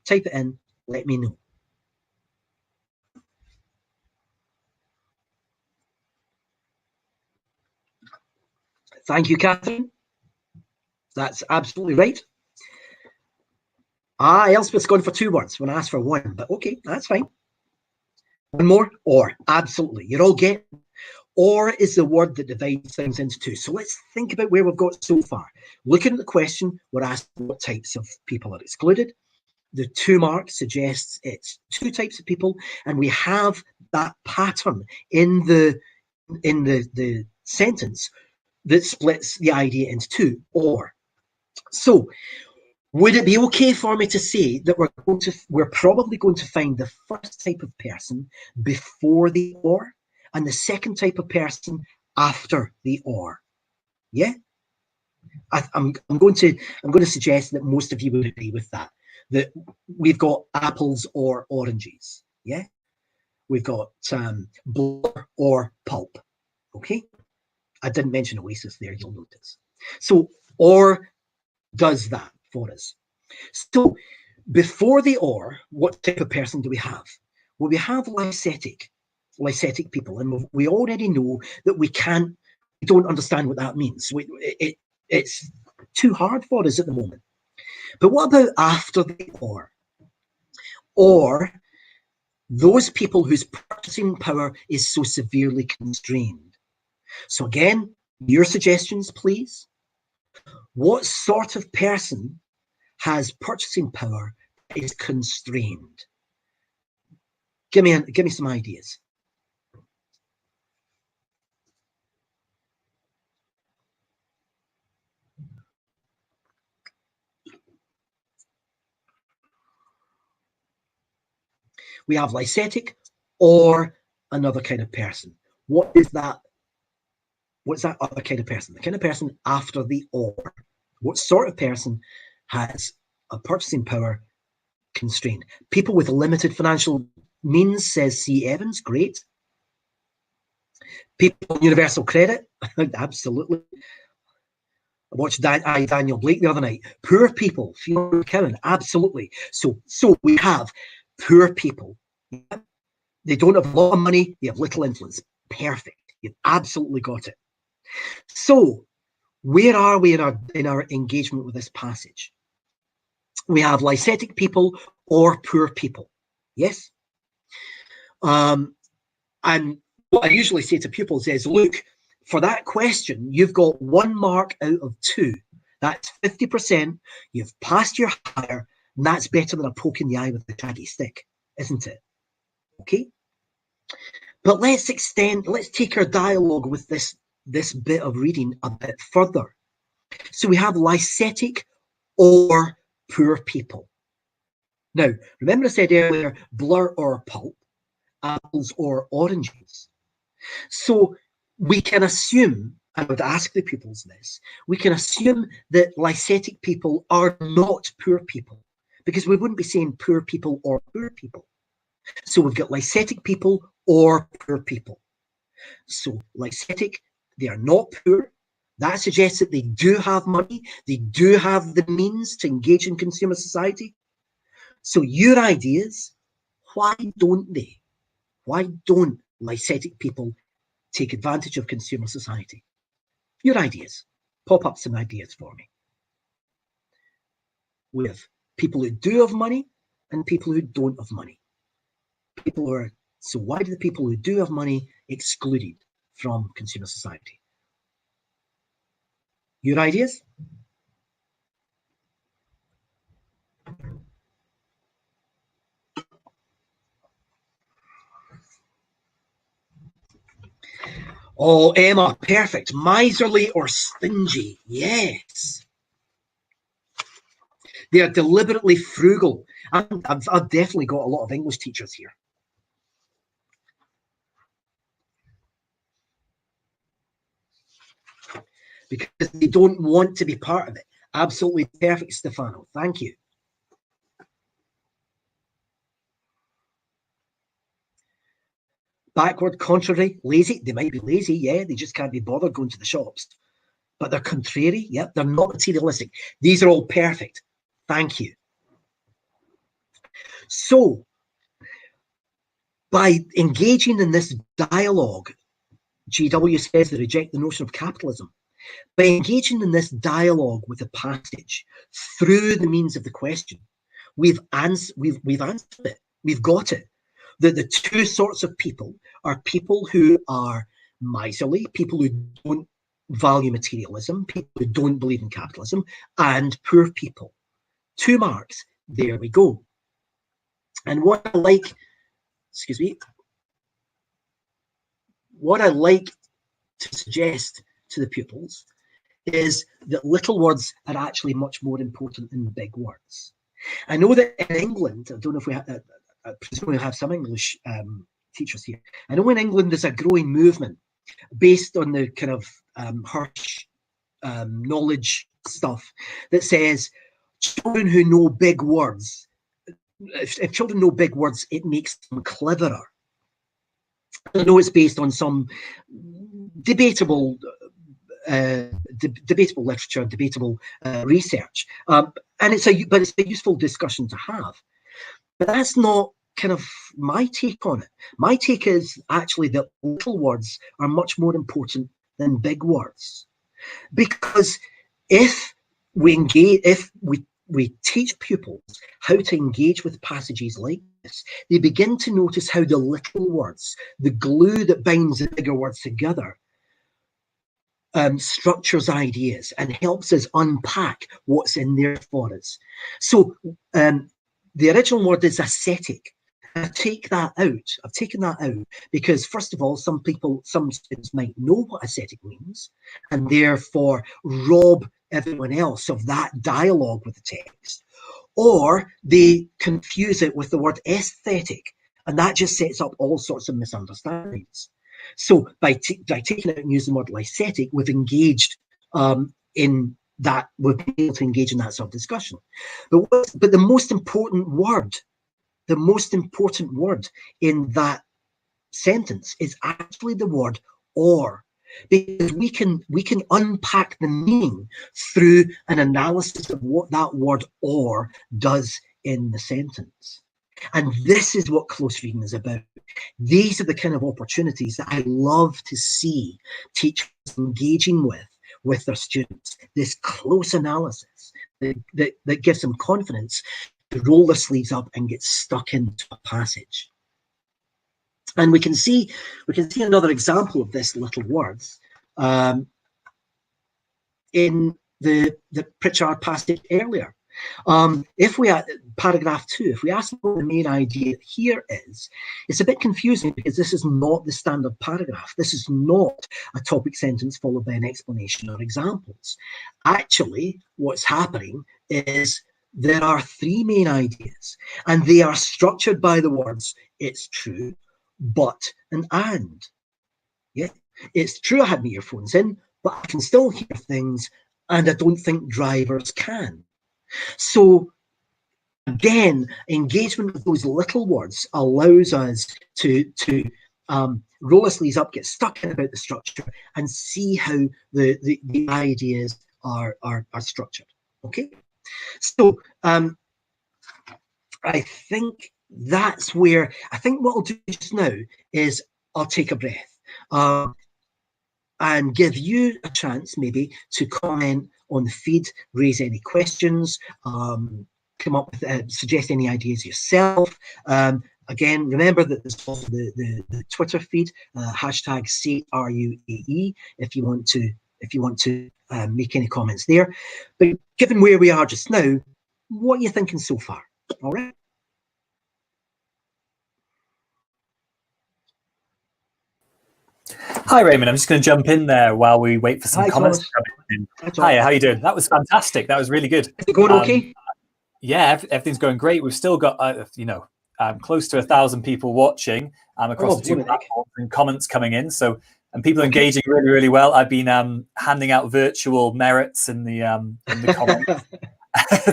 Speaker 2: type it in, let me know. Thank you, Catherine. That's absolutely right. Elspeth's gone for 2 words when I asked for 1, but okay, that's fine. 1 more, or, absolutely. You're all getting. Or is the word that divides things into 2. So let's think about where we've got so far. Looking at the question, we're asking what types of people are excluded. The 2 mark suggests it's 2 types of people, and we have that pattern in the sentence that splits the idea into 2, or. So would it be okay for me to say that we're probably going to find the first type of person before the or, and the second type of person after the or? Yeah, I'm going to suggest that most of you would agree with that. That we've got apples or oranges. Yeah, we've got blur or pulp. Okay, I didn't mention Oasis there. You'll notice. So or does that for us. So before the or, what type of person do we have? Well, we have lycetic people, and we already know that we don't understand what that means. It's too hard for us at the moment. But what about after the or? Or those people whose purchasing power is so severely constrained. So again, your suggestions, please. What sort of person has purchasing power that is constrained? Give me some ideas. We have lycetic or another kind of person. What is that? What's that other kind of person? The kind of person after the or. What sort of person has a purchasing power constrained? People with limited financial means, says C. Evans. Great. People on universal credit. Absolutely. I watched Daniel Blake the other night. Poor people, Fiona McKinnon. Absolutely. So we have poor people. They don't have a lot of money. They have little influence. Perfect. You've absolutely got it. So where are we in our engagement with this passage? We have lycetic people or poor people. Yes. And what I usually say to pupils is, look, for that question, you've got 1 mark out of 2. That's 50%. You've passed your higher, and that's better than a poke in the eye with a shaggy stick, isn't it? Okay. But let's take our dialogue with this this bit of reading a bit further. So we have lycetic or poor people. Now, remember I said earlier, blur or pulp, apples or oranges. So we can assume, and I would ask the pupils this, we can assume that lycetic people are not poor people, because we wouldn't be saying poor people or poor people. So we've got lycetic people or poor people. So lycetic, they are not poor. That suggests that they do have money. They do have the means to engage in consumer society. So your ideas, why don't they? Why don't lycetic people take advantage of consumer society? Your ideas. Pop up some ideas for me. We have people who do have money and people who don't have money. So why do the people who do have money excluded from consumer society? Your ideas? Oh, Emma, perfect. Miserly or stingy. Yes. They are deliberately frugal. I've definitely got a lot of English teachers here. Because they don't want to be part of it. Absolutely perfect, Stefano. Thank you. Backward, contrary, lazy. They might be lazy, yeah. They just can't be bothered going to the shops. But they're contrary, yeah. They're not materialistic. These are all perfect. Thank you. So, by engaging in this dialogue, GW says they reject the notion of capitalism. By engaging in this dialogue with the passage through the means of the question, we've answered it. We've got it. That the two sorts of people are people who are miserly, people who don't value materialism, people who don't believe in capitalism, and poor people. 2 marks. There we go. And what I like to suggest to the pupils is that little words are actually much more important than big words. I know that in England, I don't know if we have, I presume we have some English teachers here. I know in England there's a growing movement based on the kind of Hirsch knowledge stuff that says children who know big words, if children know big words, it makes them cleverer. I know it's based on some debatable literature, debatable research, and it's a useful discussion to have. But that's not kind of my take on it. My take is actually that little words are much more important than big words, because if we teach pupils how to engage with passages like this, they begin to notice how the little words, the glue that binds the bigger words together, structures ideas and helps us unpack what's in there for us. So the original word is ascetic. I've taken that out because, first of all, some students might know what ascetic means and therefore rob everyone else of that dialogue with the text, or they confuse it with the word aesthetic, and that just sets up all sorts of misunderstandings. So by taking it out and using the word lycetic, we've engaged in that, we've been able to engage in that sort of discussion. But the most important word in that sentence is actually the word or, because we can unpack the meaning through an analysis of what that word or does in the sentence. And this is what close reading is about. These are the kind of opportunities that I love to see teachers engaging with their students. This close analysis that gives them confidence to roll their sleeves up and get stuck into a passage. And we can see another example of this little words in the Pritchard passage earlier. If we paragraph 2, if we ask what the main idea here is, it's a bit confusing because this is not the standard paragraph. This is not a topic sentence followed by an explanation or examples. Actually, what's happening is there are 3 main ideas, and they are structured by the words "it's true," "but," and. Yeah, it's true I had my earphones in, but I can still hear things, and I don't think drivers can. So again, engagement with those little words allows us to roll our sleeves up, get stuck in about the structure, and see how the ideas are structured. Okay, so I think that's where I think what I'll do just now is I'll take a breath and give you a chance maybe to comment on the feed, raise any questions, come up with, suggest any ideas yourself. Again, remember that there's also the Twitter feed, hashtag #SateRUAE if you want to make any comments there. But given where we are just now, what are you thinking so far? All right.
Speaker 1: Hi, Raymond. I'm just going to jump in there while we wait for some comments to come in. Hi, how are you doing? That was fantastic. That was really good.
Speaker 2: Is it going okay?
Speaker 1: Yeah, everything's going great. We've still got, close to 1,000 people watching across the 2 platforms and comments coming in. So, and people engaging really, really well. I've been handing out virtual merits in the comments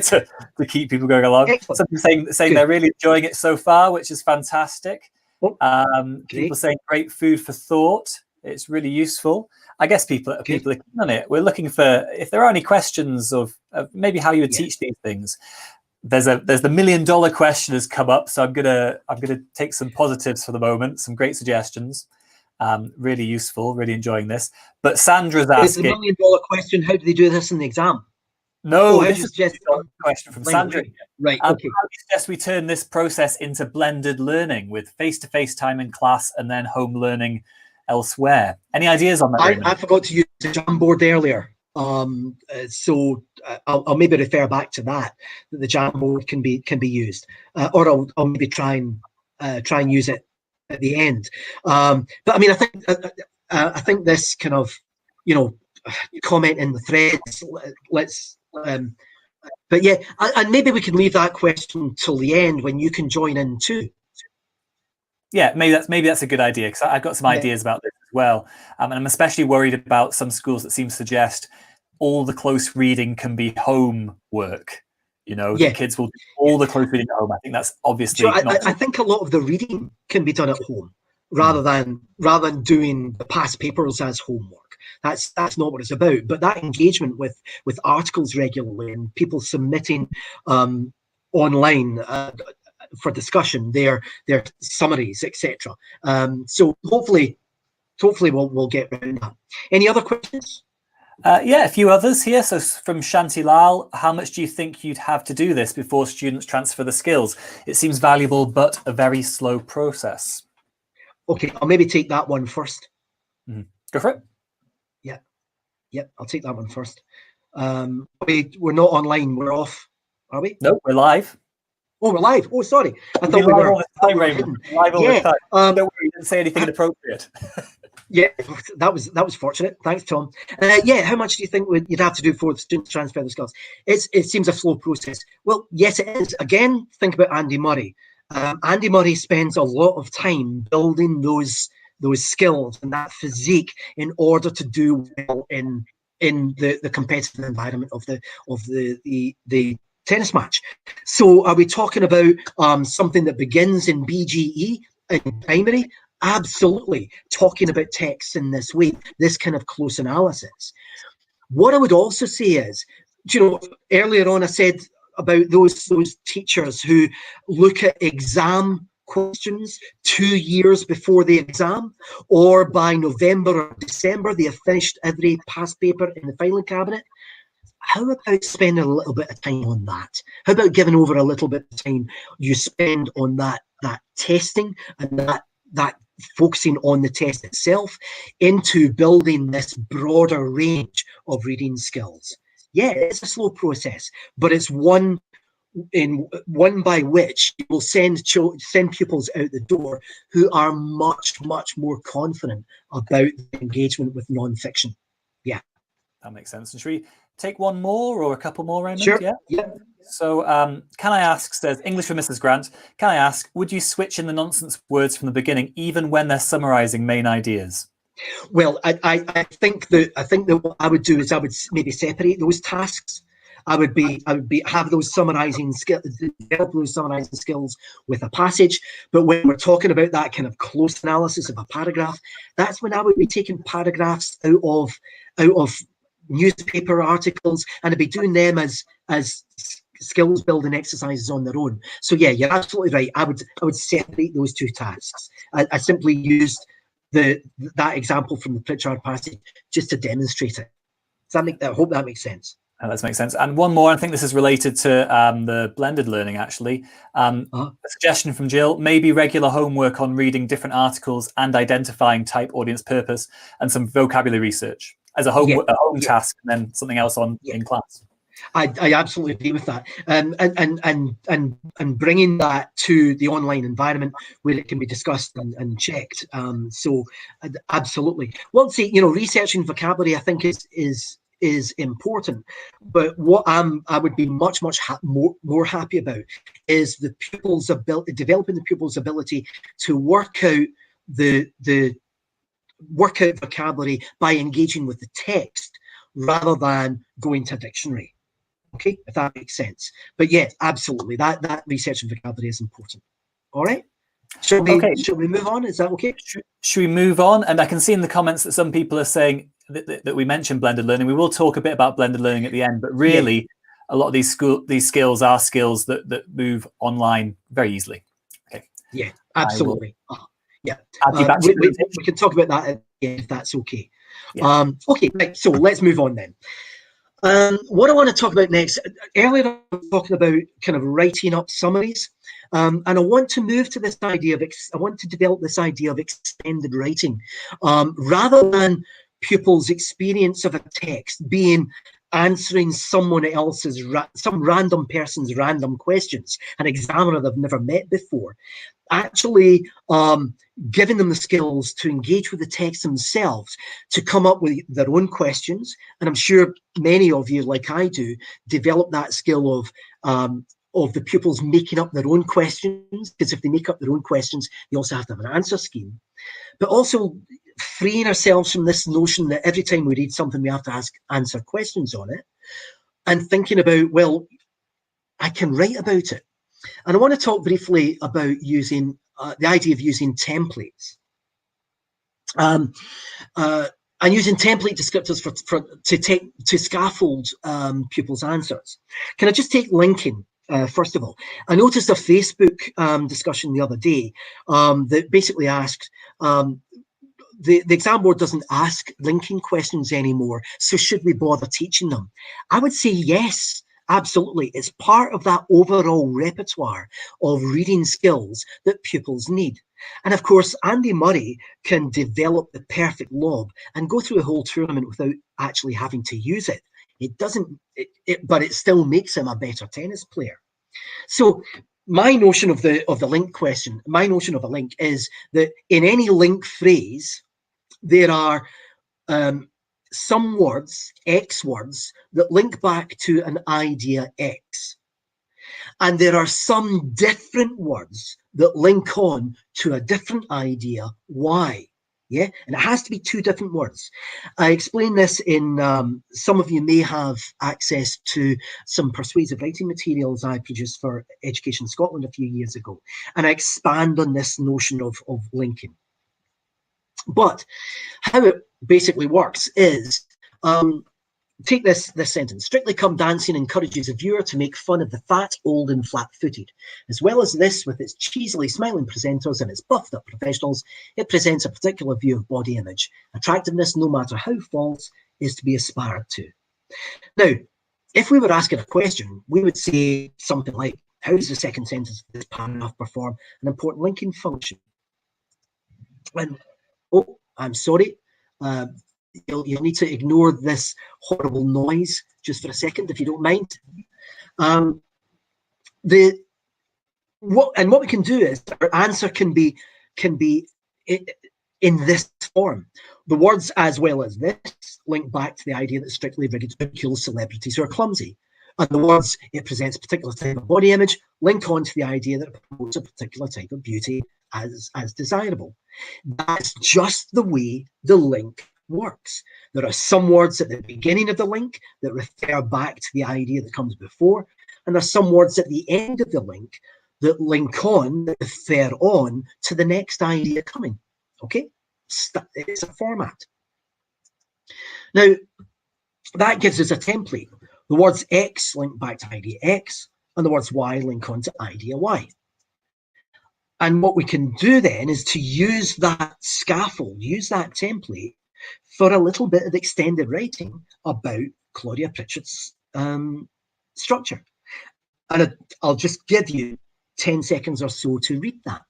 Speaker 1: to keep people going along. Something saying they're really enjoying it so far, which is fantastic. People saying great food for thought. It's really useful. I guess people are keen on it. We're looking for, if there are any questions of maybe how you would teach these things. There's the $1 million question has come up, so I'm gonna take some positives for the moment. Some great suggestions. Really useful. Really enjoying this. But Sandra's asking,
Speaker 2: the $1 million question: how do they do this in the exam?
Speaker 1: No, this is a question from Sandra.
Speaker 2: Right. Okay.
Speaker 1: How do you suggest we turn this process into blended learning with face-to-face time in class and then home learning elsewhere? Any ideas on that?
Speaker 2: I forgot to use the Jamboard earlier, so I'll maybe refer back to that. That the Jamboard can be used, or I'll maybe try and use it at the end. But I mean, I think this kind of comment in the threads. But yeah, and maybe we can leave that question till the end when you can join in too.
Speaker 1: Yeah, maybe that's a good idea, because I've got some ideas about this as well, and I'm especially worried about some schools that seem to suggest all the close reading can be homework. The kids will do all the close reading at home. I think that's obviously.
Speaker 2: So I think a lot of the reading can be done at home rather than doing the past papers as homework. That's not what it's about. But that engagement with articles regularly and people submitting online for discussion their summaries, etc. So hopefully we'll get around that. Any other questions?
Speaker 1: Yeah, a few others here. So from Shanti Lal, how much do you think you'd have to do this before students transfer the skills? It seems valuable, but a very slow process.
Speaker 2: Okay, I'll maybe take that one first.
Speaker 1: Go for it.
Speaker 2: Yeah, I'll take that one first. We're not online. We're off, are we?
Speaker 1: No, we're live.
Speaker 2: Oh, we're live. Oh, sorry. I thought we were
Speaker 1: all the time, Raymond. Live all the time. Don't worry, you didn't say anything inappropriate.
Speaker 2: Yeah, that was fortunate. Thanks, Tom. Yeah, how much do you think you'd have to do for the students to transfer the skills? It seems a slow process. Well, yes, it is. Again, think about Andy Murray. Andy Murray spends a lot of time building those skills and that physique in order to do well in the competitive environment of the tennis match. So are we talking about something that begins in BGE in primary? Absolutely. Talking about texts in this way, this kind of close analysis. What I would also say is, earlier on I said about those teachers who look at exam questions 2 years before the exam, or by November or December they have finished every past paper in the filing cabinet. How about spending a little bit of time on that? How about giving over a little bit of time you spend on that testing and that focusing on the test itself into building this broader range of reading skills? Yeah, it's a slow process, but it's one by which you will send pupils out the door who are much more confident about engagement with non-fiction. Yeah,
Speaker 1: that makes sense. And should we take one more or a couple more, Raymond?
Speaker 2: sure.
Speaker 1: Yeah. So can I ask, says English for Mrs. Grant, can I ask, would you switch in the nonsense words from the beginning, even when they're summarizing main ideas?
Speaker 2: Well, I think that what I would do is I would maybe separate those tasks. I would have those summarizing skills, develop those summarizing skills with a passage. But when we're talking about that kind of close analysis of a paragraph, that's when I would be taking paragraphs out of newspaper articles, and I'd be doing them as skills building exercises on their own. So yeah, you're absolutely right. I would separate those two tasks. I simply used that example from the Pritchard passage just to demonstrate it. I hope that makes sense.
Speaker 1: That makes sense. And one more, I think this is related to the blended learning, actually. A suggestion from Jill, maybe regular homework on reading different articles and identifying type, audience, purpose, and some vocabulary research as a home task, and then something else in class.
Speaker 2: I absolutely agree with that, and bringing that to the online environment where it can be discussed and checked. So absolutely. Well, see, researching vocabulary, I think is important, but what I would be much more happy about is developing the pupil's ability to work out vocabulary by engaging with the text rather than going to a dictionary. Okay, if that makes sense. But yeah, absolutely, that research and vocabulary is important. All right. Shall we move on? Is that okay?
Speaker 1: Should we move on? And I can see in the comments that some people are saying that we mentioned blended learning. We will talk a bit about blended learning at the end, but really, a lot of these skills are skills that move online very easily. Okay.
Speaker 2: Yeah, absolutely. We can talk about that if that's okay. Yeah. Okay, right. So let's move on then. What I want to talk about next, earlier I was talking about kind of writing up summaries, and I want to move to this idea I want to develop this idea of extended writing, rather than pupils' experience of a text being answering some random person's random questions, an examiner they've never met before. Actually, giving them the skills to engage with the text themselves, to come up with their own questions. And I'm sure many of you, like I do, develop that skill of the pupils making up their own questions, because if they make up their own questions, they also have to have an answer scheme. But also freeing ourselves from this notion that every time we read something, we have to answer questions on it, and thinking about, well, I can write about it. And I want to talk briefly about using the idea of using templates, and using template descriptors to scaffold pupils' answers. Can I just take linking first of all? I noticed a Facebook discussion the other day that basically asked. The exam board doesn't ask linking questions anymore, so should we bother teaching them? I would say yes. Absolutely. It's part of that overall repertoire of reading skills that pupils need. And of course, Andy Murray can develop the perfect lob and go through a whole tournament without actually having to use it. But it still makes him a better tennis player. So my notion of the link question, my notion of a link is that in any link phrase, there are some words, X words, that link back to an idea X. And there are some different words that link on to a different idea Y. Yeah, and it has to be two different words. I explain this in, some of you may have access to some persuasive writing materials I produced for Education Scotland a few years ago. And I expand on this notion of linking. But how it basically works is, take this sentence. Strictly Come Dancing encourages a viewer to make fun of the fat, old and flat-footed. As well as this, with its cheesily smiling presenters and its buffed-up professionals, it presents a particular view of body image. Attractiveness, no matter how false, is to be aspired to. Now, if we were asking a question, we would say something like, how does the second sentence of this paragraph perform an important linking function? And, oh, I'm sorry. You'll need to ignore this horrible noise just for a second, if you don't mind. What we can do is our answer can be in this form. The words "as well as this" link back to the idea that strictly ridiculous celebrities are clumsy. And the words "it presents a particular type of body image" link on to the idea that it promotes a particular type of beauty as desirable. That's just the way the link works. There are some words at the beginning of the link that refer back to the idea that comes before, and there's some words at the end of the link that link on, that refer on to the next idea coming. Okay? It's a format. Now, that gives us a template. The words X link back to idea X, and the words Y link on to idea Y. And what we can do then is to use that scaffold, use that template for a little bit of extended writing about Claudia Pritchard's structure. And I'll just give you 10 seconds or so to read that.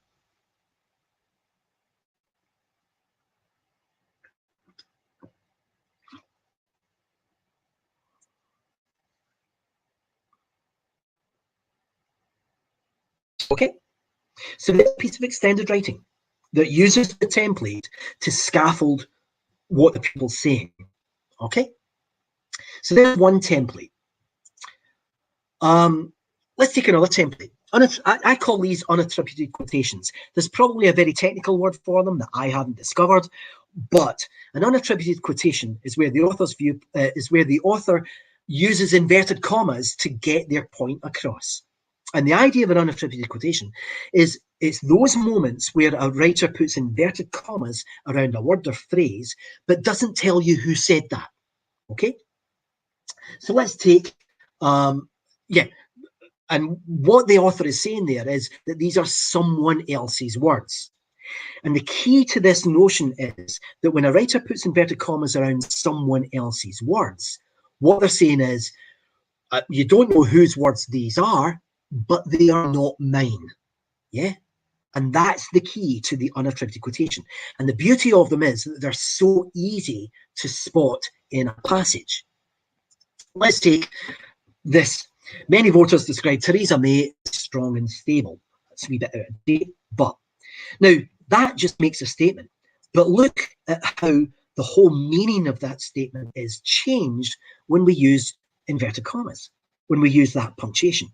Speaker 2: Okay, so this piece of extended writing that uses the template to scaffold what the people's saying. Okay, so there's one template. Let's take another template. I call these unattributed quotations. There's probably a very technical word for them that I haven't discovered, but an unattributed quotation is where the author's view is where the author uses inverted commas to get their point across. And the idea of an unattributed quotation is it's those moments where a writer puts inverted commas around a word or phrase, but doesn't tell you who said that. Okay? So let's take, and what the author is saying there is that these are someone else's words. And the key to this notion is that when a writer puts inverted commas around someone else's words, what they're saying is, you don't know whose words these are, but they are not mine. Yeah? And that's the key to the unattributed quotation. And the beauty of them is that they're so easy to spot in a passage. Let's take this. Many voters describe Theresa May as strong and stable. That's a wee bit out of date, but now that just makes a statement. But look at how the whole meaning of that statement is changed when we use inverted commas, when we use that punctuation.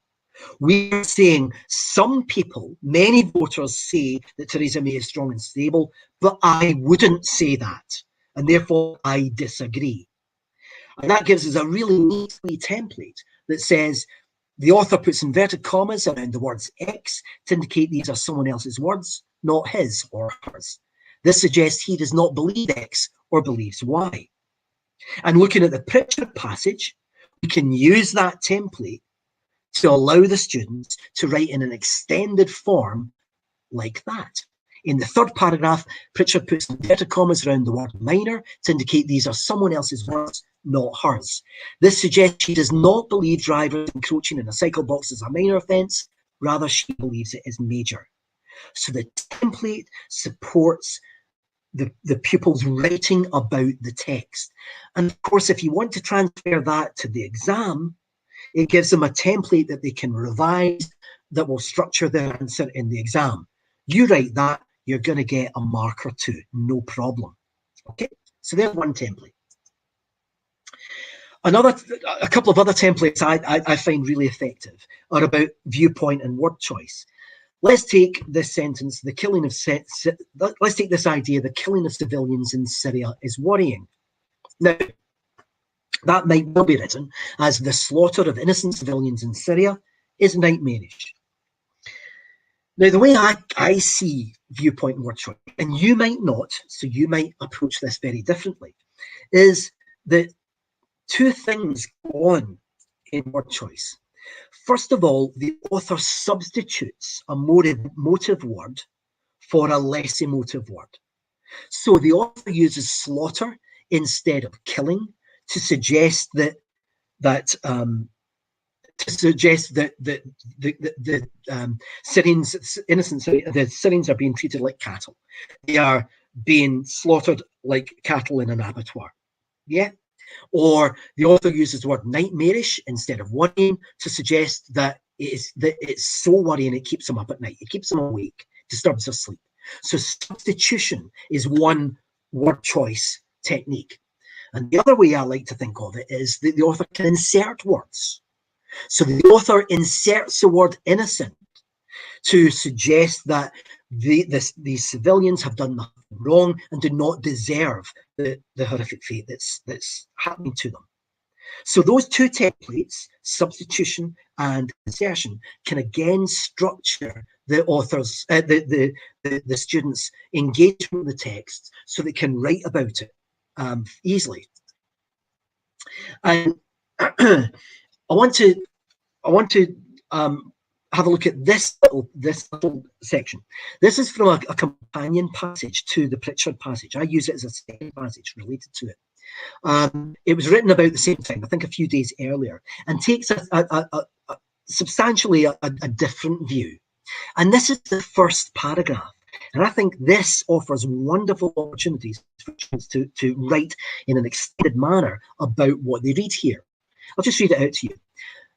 Speaker 2: We're saying some people, many voters say that Theresa May is strong and stable, but I wouldn't say that, and therefore I disagree. And that gives us a really neat wee template that says the author puts inverted commas around the words X to indicate these are someone else's words, not his or hers. This suggests he does not believe X or believes Y. And looking at the Pritchard passage, we can use that template to allow the students to write in an extended form like that. In the third paragraph, Pritchard puts inverted commas around the word minor to indicate these are someone else's words, not hers. This suggests she does not believe drivers encroaching in a cycle box is a minor offence, rather she believes it is major. So the template supports the pupils writing about the text. And of course, if you want to transfer that to the exam, it gives them a template that they can revise that will structure their answer in the exam. You write that, you're going to get a mark or two, no problem. Okay, so there's one template. A couple of other templates I find really effective are about viewpoint and word choice. Let's take this sentence, let's take this idea, the killing of civilians in Syria is worrying. Now, that might well be written as the slaughter of innocent civilians in Syria is nightmarish. Now, the way I see viewpoint and word choice, and you might not, so you might approach this very differently, is that two things go on in word choice. First of all, the author substitutes a motive word for a less emotive word. So the author uses slaughter instead of killing to suggest that the Syrians are being treated like cattle. They are being slaughtered like cattle in an abattoir. Yeah. Or the author uses the word nightmarish instead of worrying to suggest that it's so worrying it keeps them up at night. It keeps them awake, disturbs their sleep. So substitution is one word choice technique. And the other way I like to think of it is that the author can insert words. So the author inserts the word innocent to suggest that these civilians have done nothing wrong and do not deserve the horrific fate that's happening to them. So those two templates, substitution and insertion, can again structure the author's, the students' engagement with the text so they can write about it easily. And I want to have a look at this little section. This is from a companion passage to the Pritchard passage. I use it as a second passage related to it. It was written about the same time, I think a few days earlier, and takes substantially a different view. And this is the first paragraph. And I think this offers wonderful opportunities for students to write in an extended manner about what they read here. I'll just read it out to you.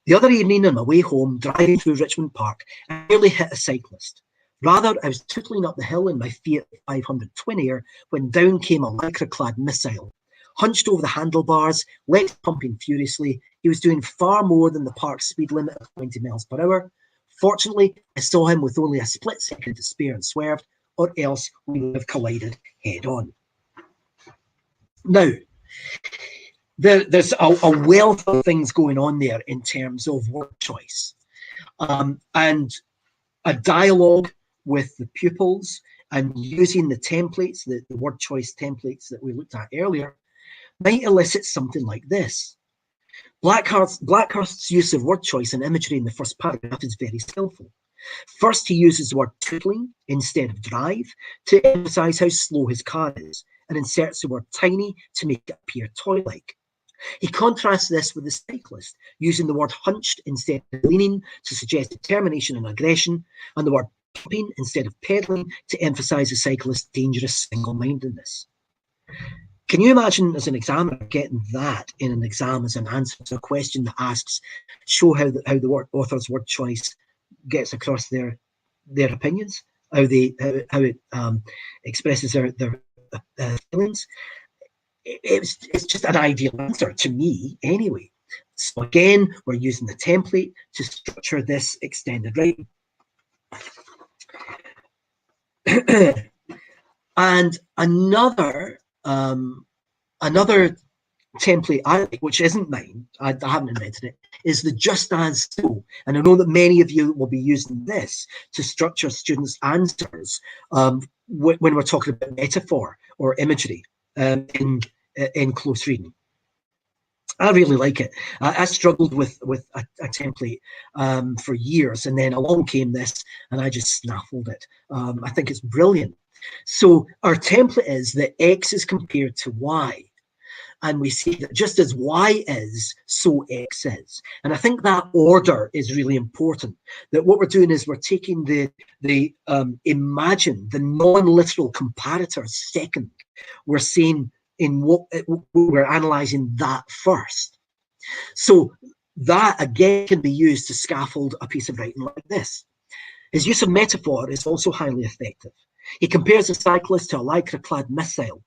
Speaker 2: The other evening on my way home, driving through Richmond Park, I nearly hit a cyclist. Rather, I was tootling up the hill in my Fiat 500 twin air when down came a lycra-clad missile. Hunched over the handlebars, legs pumping furiously, he was doing far more than the park speed limit of 20 miles per hour. Fortunately, I saw him with only a split second to spare and swerved, or else we would have collided head on. Now, there's a wealth of things going on there in terms of word choice, and a dialogue with the pupils and using the templates, the word choice templates that we looked at earlier, might elicit something like this. Blackhurst's use of word choice and imagery in the first paragraph is very skillful. First, he uses the word tootling instead of drive to emphasize how slow his car is, and inserts the word tiny to make it appear toy-like. He contrasts this with the cyclist, using the word hunched instead of leaning to suggest determination and aggression, and the word pumping instead of pedaling to emphasize the cyclist's dangerous single-mindedness. Can you imagine, as an examiner, getting that in an exam as an answer to a question that asks, show how the author's word choice gets across their opinions, how it expresses their feelings? It's just an ideal answer to me, anyway. So again, we're using the template to structure this extended writing. And another template I like, which isn't mine, I haven't invented it, is the just as so. And I know that many of you will be using this to structure students' answers when we're talking about metaphor or imagery in close reading. I really like it. I struggled with a template for years, and then along came this, and I just snaffled it. I think it's brilliant. So our template is that X is compared to Y. And we see that just as Y is, so X is. And I think that order is really important. That what we're doing is we're taking the imagine, the non-literal comparator second. We're saying in what we're analysing that first. So that again can be used to scaffold a piece of writing like this. His use of metaphor is also highly effective. He compares a cyclist to a lycra-clad missile.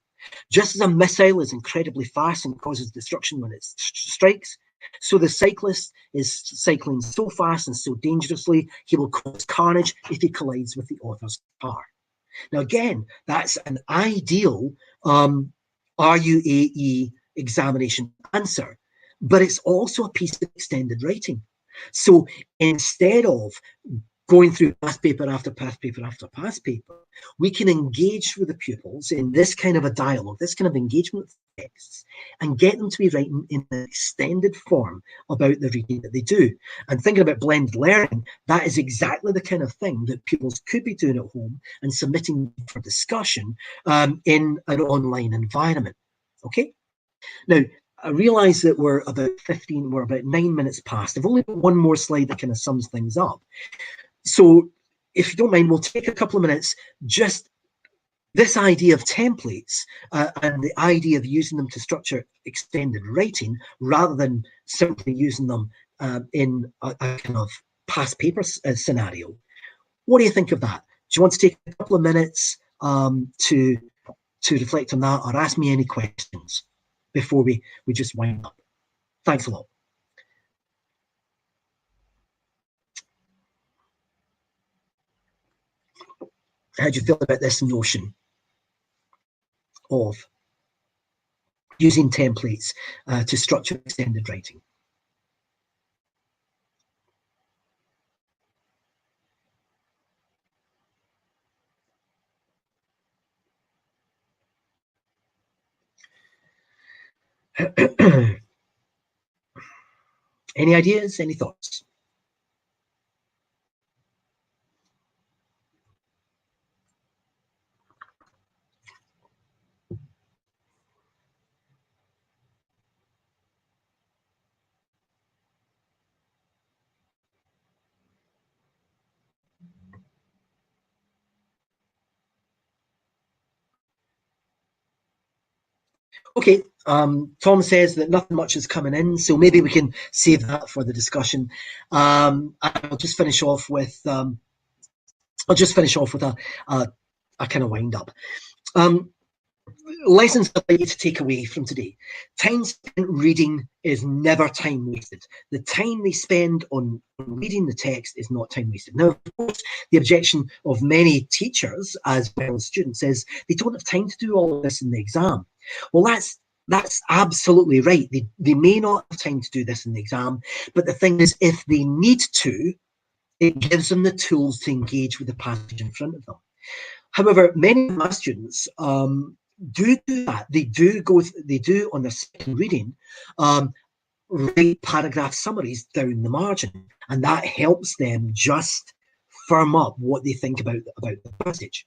Speaker 2: Just as a missile is incredibly fast and causes destruction when it strikes, so the cyclist is cycling so fast and so dangerously, he will cause carnage if he collides with the author's car. Now again, that's an ideal RUAE examination answer, but it's also a piece of extended writing. So instead of going through past paper after past paper after past paper, we can engage with the pupils in this kind of a dialogue, this kind of engagement with texts, and get them to be writing in an extended form about the reading that they do. And thinking about blended learning, that is exactly the kind of thing that pupils could be doing at home and submitting for discussion in an online environment. Okay? Now, I realise that we're about 9 minutes past. I've only got one more slide that kind of sums things up. So if you don't mind, we'll take a couple of minutes just this idea of templates and the idea of using them to structure extended writing rather than simply using them in a kind of past paper scenario. What do you think of that? Do you want to take a couple of minutes to reflect on that, or ask me any questions before we just wind up? Thanks a lot. How do you feel about this notion of using templates to structure extended writing? Any ideas? Any thoughts? Okay, Tom says that nothing much is coming in, so maybe we can save that for the discussion. I'll just finish off with a kind of wind up. Lessons I'd like you to take away from today. Time spent reading is never time wasted. The time they spend on reading the text is not time wasted. Now, of course, the objection of many teachers as well as students is they don't have time to do all of this in the exam. Well, that's absolutely right. They may not have time to do this in the exam, but the thing is, if they need to, it gives them the tools to engage with the passage in front of them. However, many of my students do that. They do on their second reading write paragraph summaries down the margin, and that helps them just firm up what they think about the passage.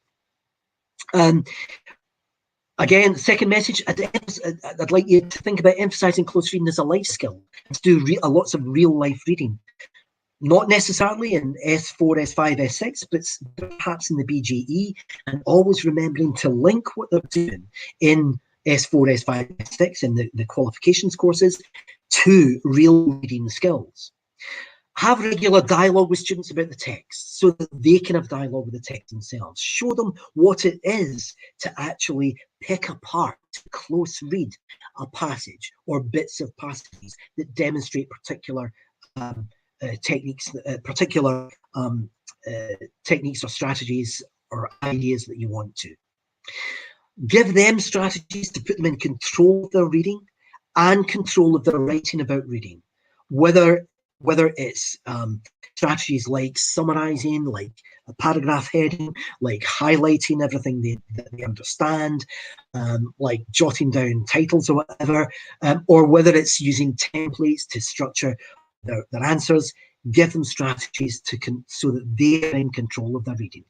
Speaker 2: Again, second message, I'd like you to think about emphasising close reading as a life skill, to do lots of real life reading. Not necessarily in S4, S5, S6, but perhaps in the BGE, and always remembering to link what they're doing in S4, S5, S6 and the qualifications courses to real reading skills. Have regular dialogue with students about the text so that they can have dialogue with the text themselves. Show them what it is to actually pick apart, to close read a passage or bits of passages that demonstrate particular techniques, techniques or strategies or ideas that you want to. Give them strategies to put them in control of their reading and control of their writing about reading, whether it's strategies like summarizing, like a paragraph heading, like highlighting everything that they understand, like jotting down titles or whatever, or whether it's using templates to structure their answers. Give them strategies so that they are in control of their reading.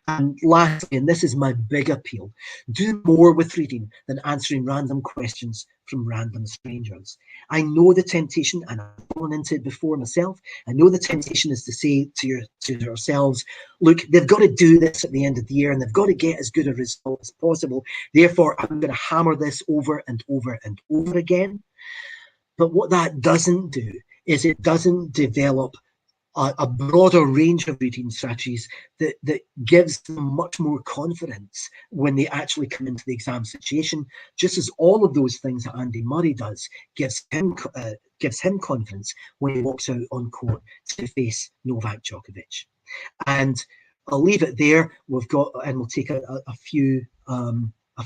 Speaker 2: And lastly, and this is my big appeal, do more with reading than answering random questions from random strangers. I know the temptation, and I've fallen into it before myself. I know the temptation is to say to yourselves, look, they've got to do this at the end of the year and they've got to get as good a result as possible. Therefore, I'm going to hammer this over and over and over again. But what that doesn't do is it doesn't develop a broader range of reading strategies that gives them much more confidence when they actually come into the exam situation, just as all of those things that Andy Murray does gives him confidence when he walks out on court to face Novak Djokovic. And I'll leave it there. We'll take a few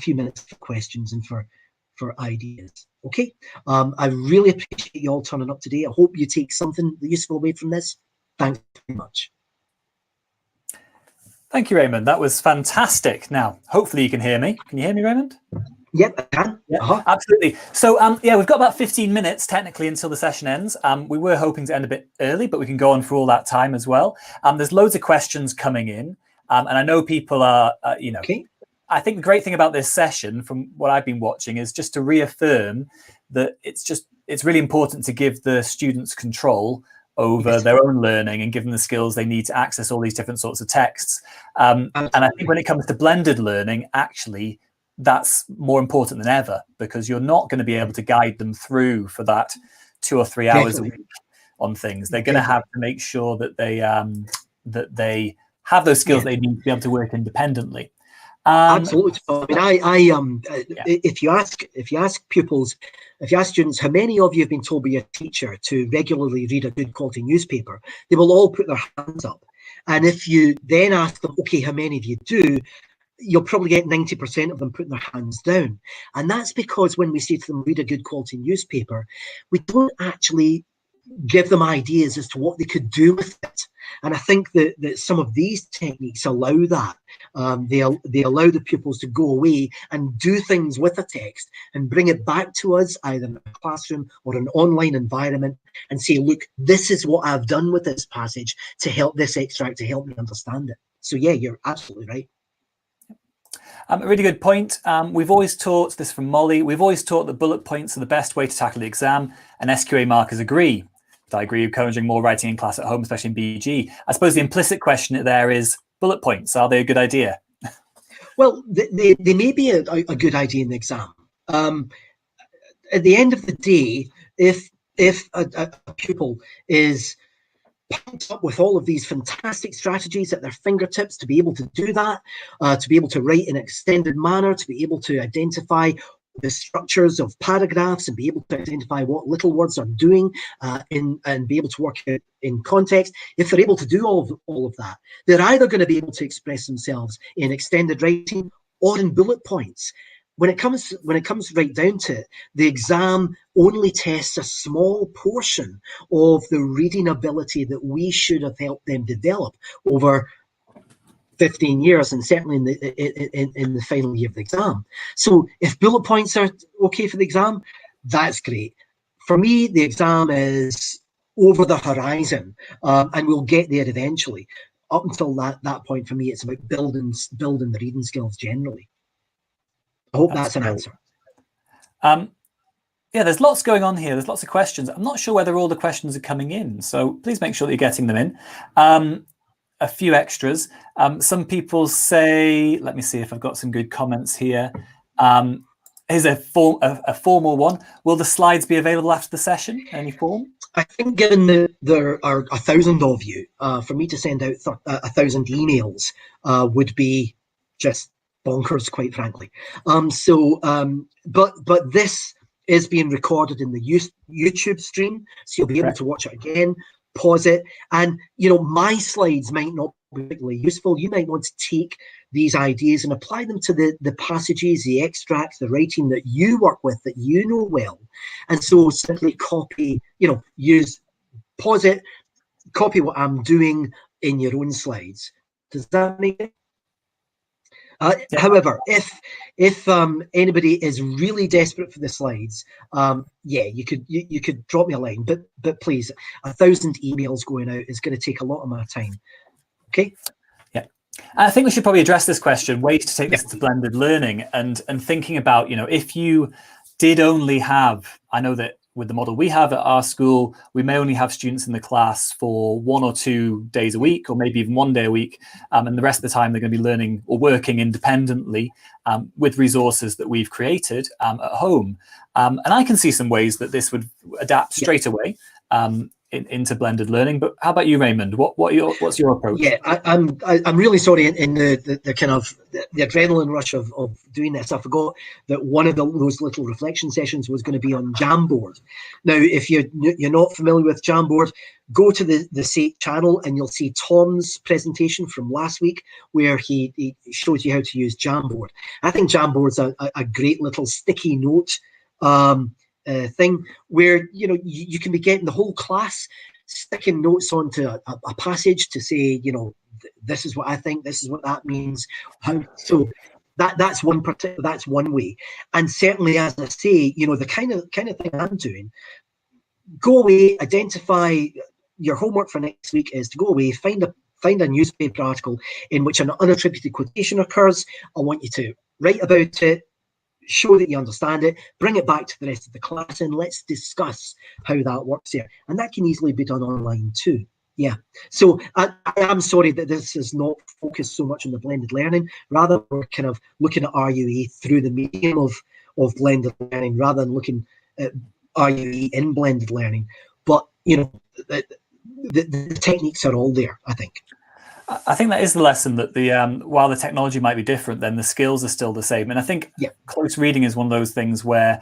Speaker 2: minutes for questions and for ideas. Okay, I really appreciate you all turning up today. I hope you take something useful away from this. Thanks very much.
Speaker 1: Thank you, Raymond. That was fantastic. Now, hopefully you can hear me. Can you hear me, Raymond?
Speaker 2: Yep, I can.
Speaker 1: Yeah, absolutely. So, yeah, we've got about 15 minutes technically until the session ends. We were hoping to end a bit early, but we can go on for all that time as well. There's loads of questions coming in, and I know people are,
Speaker 2: Okay.
Speaker 1: I think the great thing about this session, from what I've been watching, is just to reaffirm that it's really important to give the students control over their own learning and give them the skills they need to access all these different sorts of texts. And I think when it comes to blended learning, actually, that's more important than ever, because you're not going to be able to guide them through for that 2 or 3 hours a week on things. They're going to have to make sure that they have those skills they need to be able to work independently.
Speaker 2: Absolutely. I mean, if you ask pupils, if you ask students, how many of you have been told by a teacher to regularly read a good quality newspaper, they will all put their hands up. And if you then ask them, okay, how many of you do, you'll probably get 90% of them putting their hands down. And that's because when we say to them, read a good quality newspaper, we don't actually give them ideas as to what they could do with it. And I think that some of these techniques allow that. They allow the pupils to go away and do things with a text and bring it back to us, either in a classroom or an online environment, and say, look, this is what I've done with this passage to help this extract, to help me understand it. So yeah, you're absolutely right.
Speaker 1: A really good point. We've always taught this from Molly. We've always taught that bullet points are the best way to tackle the exam, and SQA markers agree. But I agree, encouraging more writing in class at home, especially in BG. I suppose the implicit question there is, bullet points, are they a good idea?
Speaker 2: Well, they may be a good idea in the exam. At the end of the day, if a pupil is pumped up with all of these fantastic strategies at their fingertips to be able to do that, to be able to write in an extended manner, to be able to identify the structures of paragraphs and be able to identify what little words are doing and be able to work it in context. If they're able to do all of that, they're either going to be able to express themselves in extended writing or in bullet points. When it comes right down to it, the exam only tests a small portion of the reading ability that we should have helped them develop over 15 years, and certainly in the final year of the exam. So if bullet points are okay for the exam, that's great. For me, the exam is over the horizon, and we'll get there eventually. Up until that point, for me, it's about building the reading skills generally. I hope that's an answer.
Speaker 1: Yeah, there's lots going on here. There's lots of questions. I'm not sure whether all the questions are coming in, so please make sure that you're getting them in. A few extras. Some people say, let me see if I've got some good comments here. Here's a formal one. Will the slides be available after the session in any form?
Speaker 2: I think given that there are 1,000 of you, for me to send out 1,000 emails would be just bonkers, quite frankly. But this is being recorded in the YouTube stream, so you'll be able to watch it again, pause it, and my slides might not be particularly useful. You might want to take these ideas and apply them to the passages, the extracts, the writing that you work with, that you know well, and so simply copy, pause it, copy what I'm doing in your own slides. Does that make sense? However, if anybody is really desperate for the slides, you could drop me a line, but please, 1,000 emails going out is going to take a lot of my time. Okay.
Speaker 1: Yeah, I think we should probably address this question: ways to take this to blended learning, and thinking about if you did only have, I know that with the model we have at our school, we may only have students in the class for 1 or 2 days a week, or maybe even 1 day a week. And the rest of the time, they're going to be learning or working independently with resources that we've created at home. And I can see some ways that this would adapt straight away into blended learning. But how about you, Raymond? What's your approach? Yeah,
Speaker 2: I'm really sorry. In the kind of the adrenaline rush of doing this, I forgot that one of those little reflection sessions was going to be on Jamboard. Now, if you're not familiar with Jamboard, go to the SATE channel and you'll see Tom's presentation from last week where he shows you how to use Jamboard. I think Jamboard's a great little sticky note thing where you can be getting the whole class sticking notes onto a passage to say, this is what I think, this is what that means. So that's one way. And certainly, as I say, the kind of thing I'm doing, go away, identify your homework for next week is to go away, find a newspaper article in which an unattributed quotation occurs. I want you to write about it, show that you understand it, bring it back to the rest of the class, and let's discuss how that works there. And that can easily be done online too. Yeah. So I am sorry that this is not focused so much on the blended learning. Rather, we're kind of looking at RUE through the medium of blended learning rather than looking at RUE in blended learning. But, you know, the techniques are all there, I think.
Speaker 1: I think that is the lesson, that the while the technology might be different, then the skills are still the same. And I think close reading is one of those things where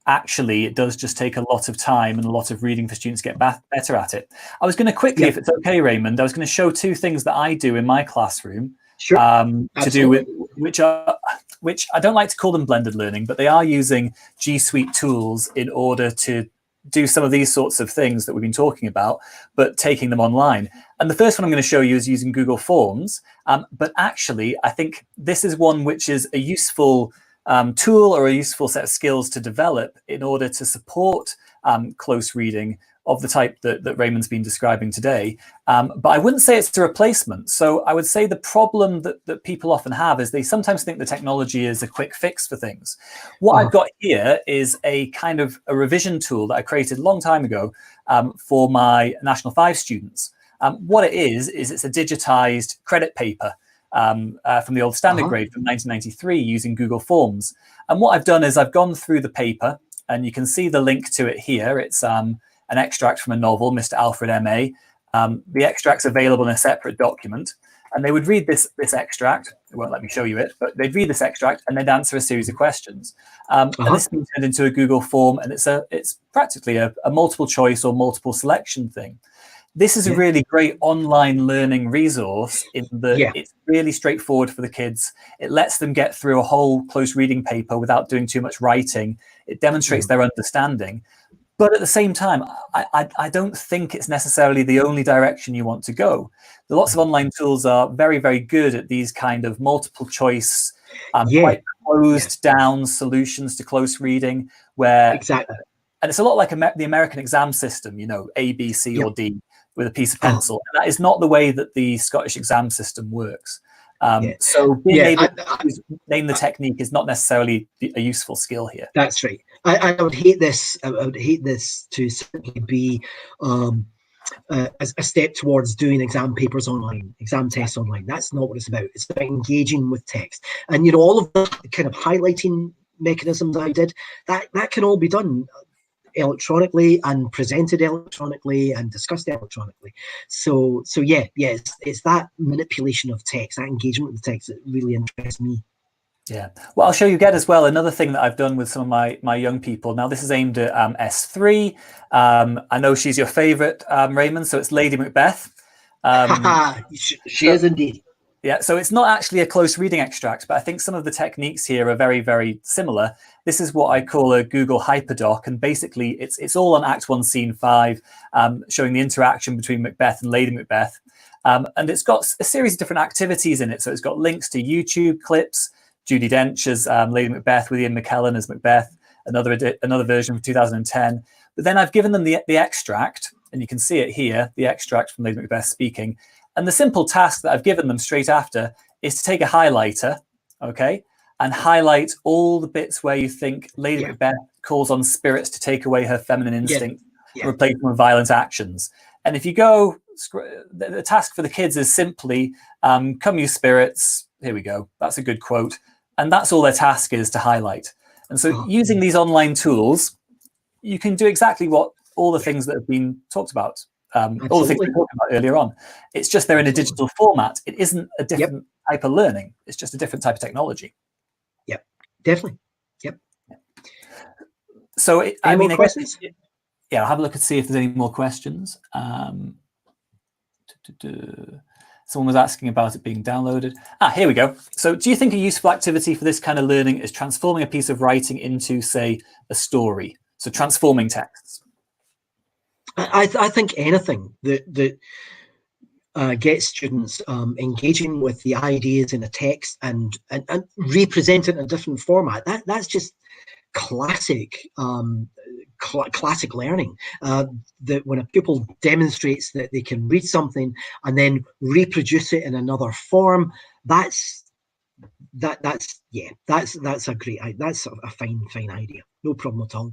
Speaker 1: actually it does just take a lot of time and a lot of reading for students to get better at it. I was going to quickly, if it's okay, Raymond, I was going to show two things that I do in my classroom to do with which I don't like to call them blended learning, but they are using G Suite tools in order to do some of these sorts of things that we've been talking about, but taking them online. And the first one I'm going to show you is using Google Forms. But actually, I think this is one which is a useful tool or a useful set of skills to develop in order to support close reading of the type that Raymond's been describing today. But I wouldn't say it's a replacement. So I would say the problem that people often have is they sometimes think the technology is a quick fix for things. What I've got here is a kind of a revision tool that I created a long time ago for my National 5 students. What it is it's a digitized credit paper from the old standard grade from 1993 using Google Forms. And what I've done is I've gone through the paper, and you can see the link to it here. It's an extract from a novel, Mr. Alfred M.A. The extract's available in a separate document, and they would read this extract. It won't let me show you it, but they'd read this extract and they'd answer a series of questions. And this has been turned into a Google form, and it's practically a multiple choice or multiple selection thing. This is a really great online learning resource in that it's really straightforward for the kids. It lets them get through a whole close reading paper without doing too much writing. It demonstrates their understanding. But at the same time, I don't think it's necessarily the only direction you want to go. Lots of online tools are very, very good at these kind of multiple choice, quite closed down solutions to close reading, where and it's a lot like the American exam system, you know, A, B, C, or D with a piece of pencil. And that is not the way that the Scottish exam system works. So being able to name the technique is not necessarily a useful skill here.
Speaker 2: That's right. I would hate this. I would hate this to simply be a step towards doing exam papers online, exam tests online. That's not what it's about. It's about engaging with text. And, you know, all of the kind of highlighting mechanisms I did, that can all be done electronically and presented electronically and discussed electronically. So it's that manipulation of text, that engagement with the text that really interests me.
Speaker 1: Yeah, well, I'll show you again as well. Another thing that I've done with some of my young people. Now, this is aimed at S3. I know she's your favorite, Raymond, so it's Lady Macbeth.
Speaker 2: She is indeed.
Speaker 1: Yeah, so it's not actually a close reading extract, but I think some of the techniques here are very, very similar. This is what I call a Google Hyperdoc, and basically it's all on Act 1, Scene 5, showing the interaction between Macbeth and Lady Macbeth. And it's got a series of different activities in it. So it's got links to YouTube clips, Judi Dench as Lady Macbeth with Ian McKellen as Macbeth, another version from 2010. But then I've given them the extract, and you can see it here, the extract from Lady Macbeth speaking. And the simple task that I've given them straight after is to take a highlighter, okay, and highlight all the bits where you think Lady Macbeth calls on spirits to take away her feminine instinct and replace them with violent actions. And if you go, the task for the kids is simply, come you spirits, here we go, that's a good quote. And that's all their task is, to highlight. And so using these online tools, you can do exactly what all the things that have been talked about. All the things we talked about earlier on. It's just they're in a digital format. It isn't a different type of learning. It's just a different type of technology.
Speaker 2: Yep, definitely. Yep.
Speaker 1: So,
Speaker 2: I mean, questions?
Speaker 1: I'll have a look and see if there's any more questions. Someone was asking about it being downloaded. Here we go. So do you think a useful activity for this kind of learning is transforming a piece of writing into, say, a story? So transforming texts.
Speaker 2: I think anything that gets students engaging with the ideas in a text and represent it in a different format, that's just classic classic learning. That when a pupil demonstrates that they can read something and then reproduce it in another form, that's that's a great, that's a fine idea. No problem at all.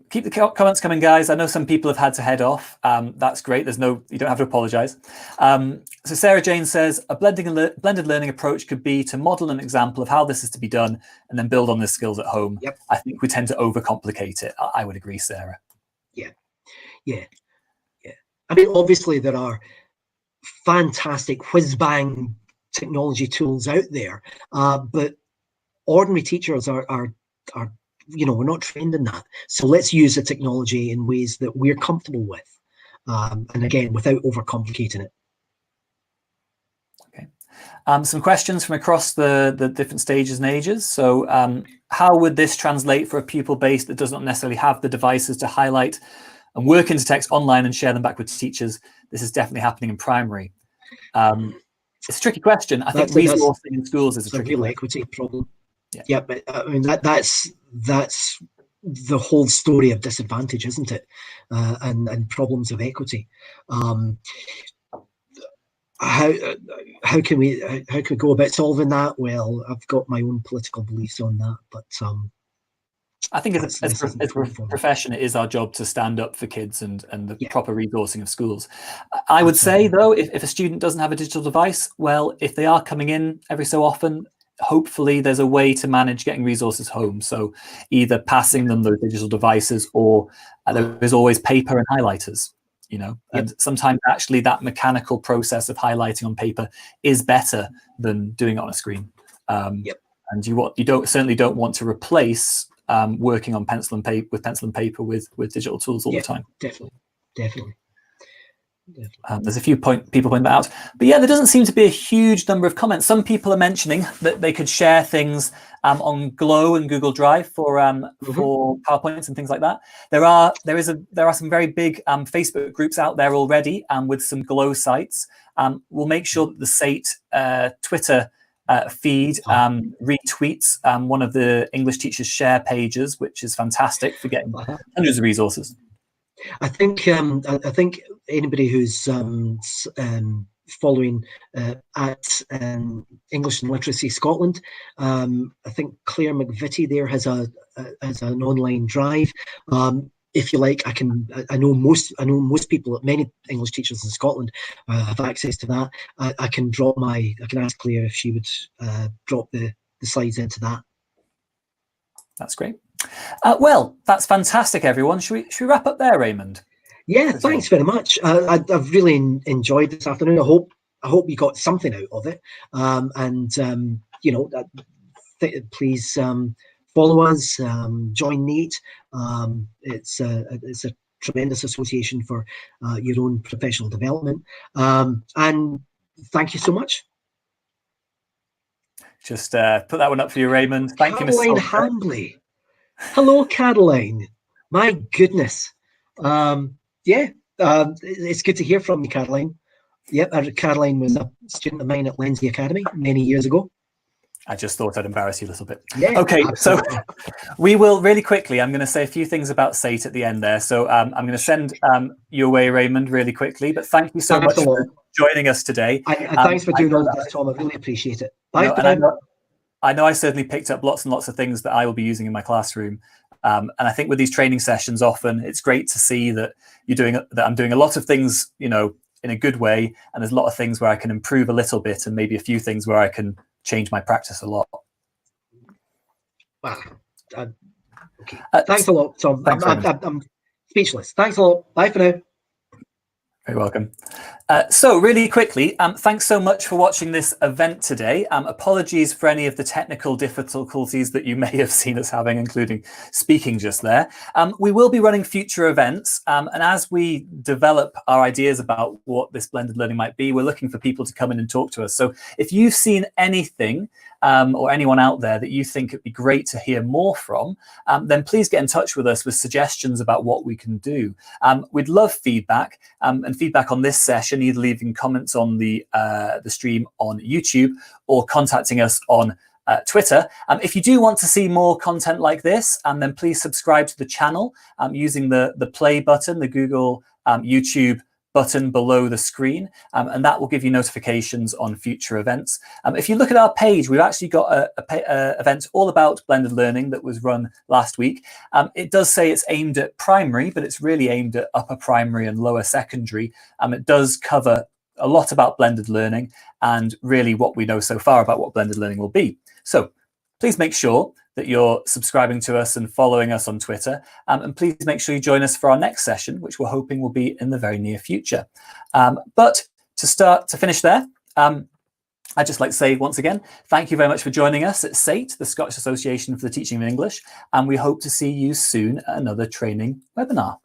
Speaker 1: Keep the comments coming, guys. I know some people have had to head off. That's great. You don't have to apologize. So Sarah Jane says, a blended learning approach could be to model an example of how this is to be done and then build on the skills at home.
Speaker 2: Yep.
Speaker 1: I think we tend to overcomplicate it. I would agree, Sarah.
Speaker 2: Yeah. I mean, obviously there are fantastic whiz-bang technology tools out there, but ordinary teachers are we're not trained in that. So let's use the technology in ways that we're comfortable with, and again, without overcomplicating it.
Speaker 1: Okay. Some questions from across the different stages and ages. So how would this translate for a pupil base that does not necessarily have the devices to highlight and work into text online and share them back with teachers? This is definitely happening in primary. It's a tricky question. I think resourcing in schools is a tricky
Speaker 2: real
Speaker 1: question.
Speaker 2: Equity problem.
Speaker 1: Yeah,
Speaker 2: but I mean that's the whole story of disadvantage, isn't it? And problems of equity. How can we go about solving that? Well, I've got my own political beliefs on that, but
Speaker 1: I think as a profession, it is our job to stand up for kids and the proper resourcing of schools. I would say, though, if a student doesn't have a digital device, well, if they are coming in every so often, hopefully there's a way to manage getting resources home. So either passing them those digital devices, or there is always paper and highlighters, and sometimes actually that mechanical process of highlighting on paper is better than doing it on a screen. And you certainly don't want to replace working on pencil and paper with digital tools all the time.
Speaker 2: Definitely.
Speaker 1: There's a few people point that out, but yeah, there doesn't seem to be a huge number of comments. Some people are mentioning that they could share things on Glow and Google Drive for PowerPoints and things like that. There are some very big Facebook groups out there already with some Glow sites. We'll make sure that the SATE Twitter feed retweets one of the English teachers share pages, which is fantastic for getting hundreds of resources.
Speaker 2: I think anybody who's following at English and Literacy Scotland, I think Claire McVitie there has an online drive. If you like, I know most people, many English teachers in Scotland have access to that. I can ask Claire if she would drop the slides into that.
Speaker 1: That's great. Well, that's fantastic, everyone. Should we wrap up there, Raymond?
Speaker 2: Yeah, thanks very much. I've really enjoyed this afternoon. I hope you got something out of it. Please follow us, join NEAT. It's a tremendous association for your own professional development. And thank you so much.
Speaker 1: Just put that one up for you, Raymond. Thank you, Ms.
Speaker 2: Caroline Hambley. Hello, Caroline. My goodness. It's good to hear from you, Caroline. Yep, Caroline was a student of mine at Lindsay Academy many years ago.
Speaker 1: I just thought I'd embarrass you a little bit.
Speaker 2: Yeah,
Speaker 1: okay,
Speaker 2: absolutely.
Speaker 1: So we will really quickly, I'm going to say a few things about SATE at the end there. So I'm going to send you away, Raymond, really quickly. But thank you so much for joining us today.
Speaker 2: Thanks for doing all this, Tom. I really appreciate it. Bye.
Speaker 1: I know I certainly picked up lots and lots of things that I will be using in my classroom. And I think with these training sessions, often it's great to see that I'm doing a lot of things, in a good way. And there's a lot of things where I can improve a little bit, and maybe a few things where I can change my practice a lot.
Speaker 2: Wow. Okay. Thanks a lot, Tom. I'm speechless. Thanks a lot. Bye for now.
Speaker 1: Very welcome. So really quickly, thanks so much for watching this event today. Apologies for any of the technical difficulties that you may have seen us having, including speaking just there. We will be running future events, and as we develop our ideas about what this blended learning might be, we're looking for people to come in and talk to us. So if you've seen anything or anyone out there that you think it'd be great to hear more from, then please get in touch with us with suggestions about what we can do. We'd love feedback, and feedback on this session, either leaving comments on the stream on YouTube or contacting us on Twitter. If you do want to see more content like this, then please subscribe to the channel using the play button, the Google YouTube button below the screen, and that will give you notifications on future events. If you look at our page, we've actually got a event all about blended learning that was run last week. It does say it's aimed at primary, but it's really aimed at upper primary and lower secondary. It does cover a lot about blended learning and really what we know so far about what blended learning will be. So please make sure that you're subscribing to us and following us on Twitter. And please make sure you join us for our next session, which we're hoping will be in the very near future. But to finish there, I'd just like to say once again, thank you very much for joining us at SATE, the Scottish Association for the Teaching of English, and we hope to see you soon at another training webinar.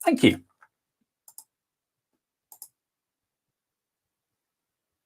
Speaker 1: Thank you.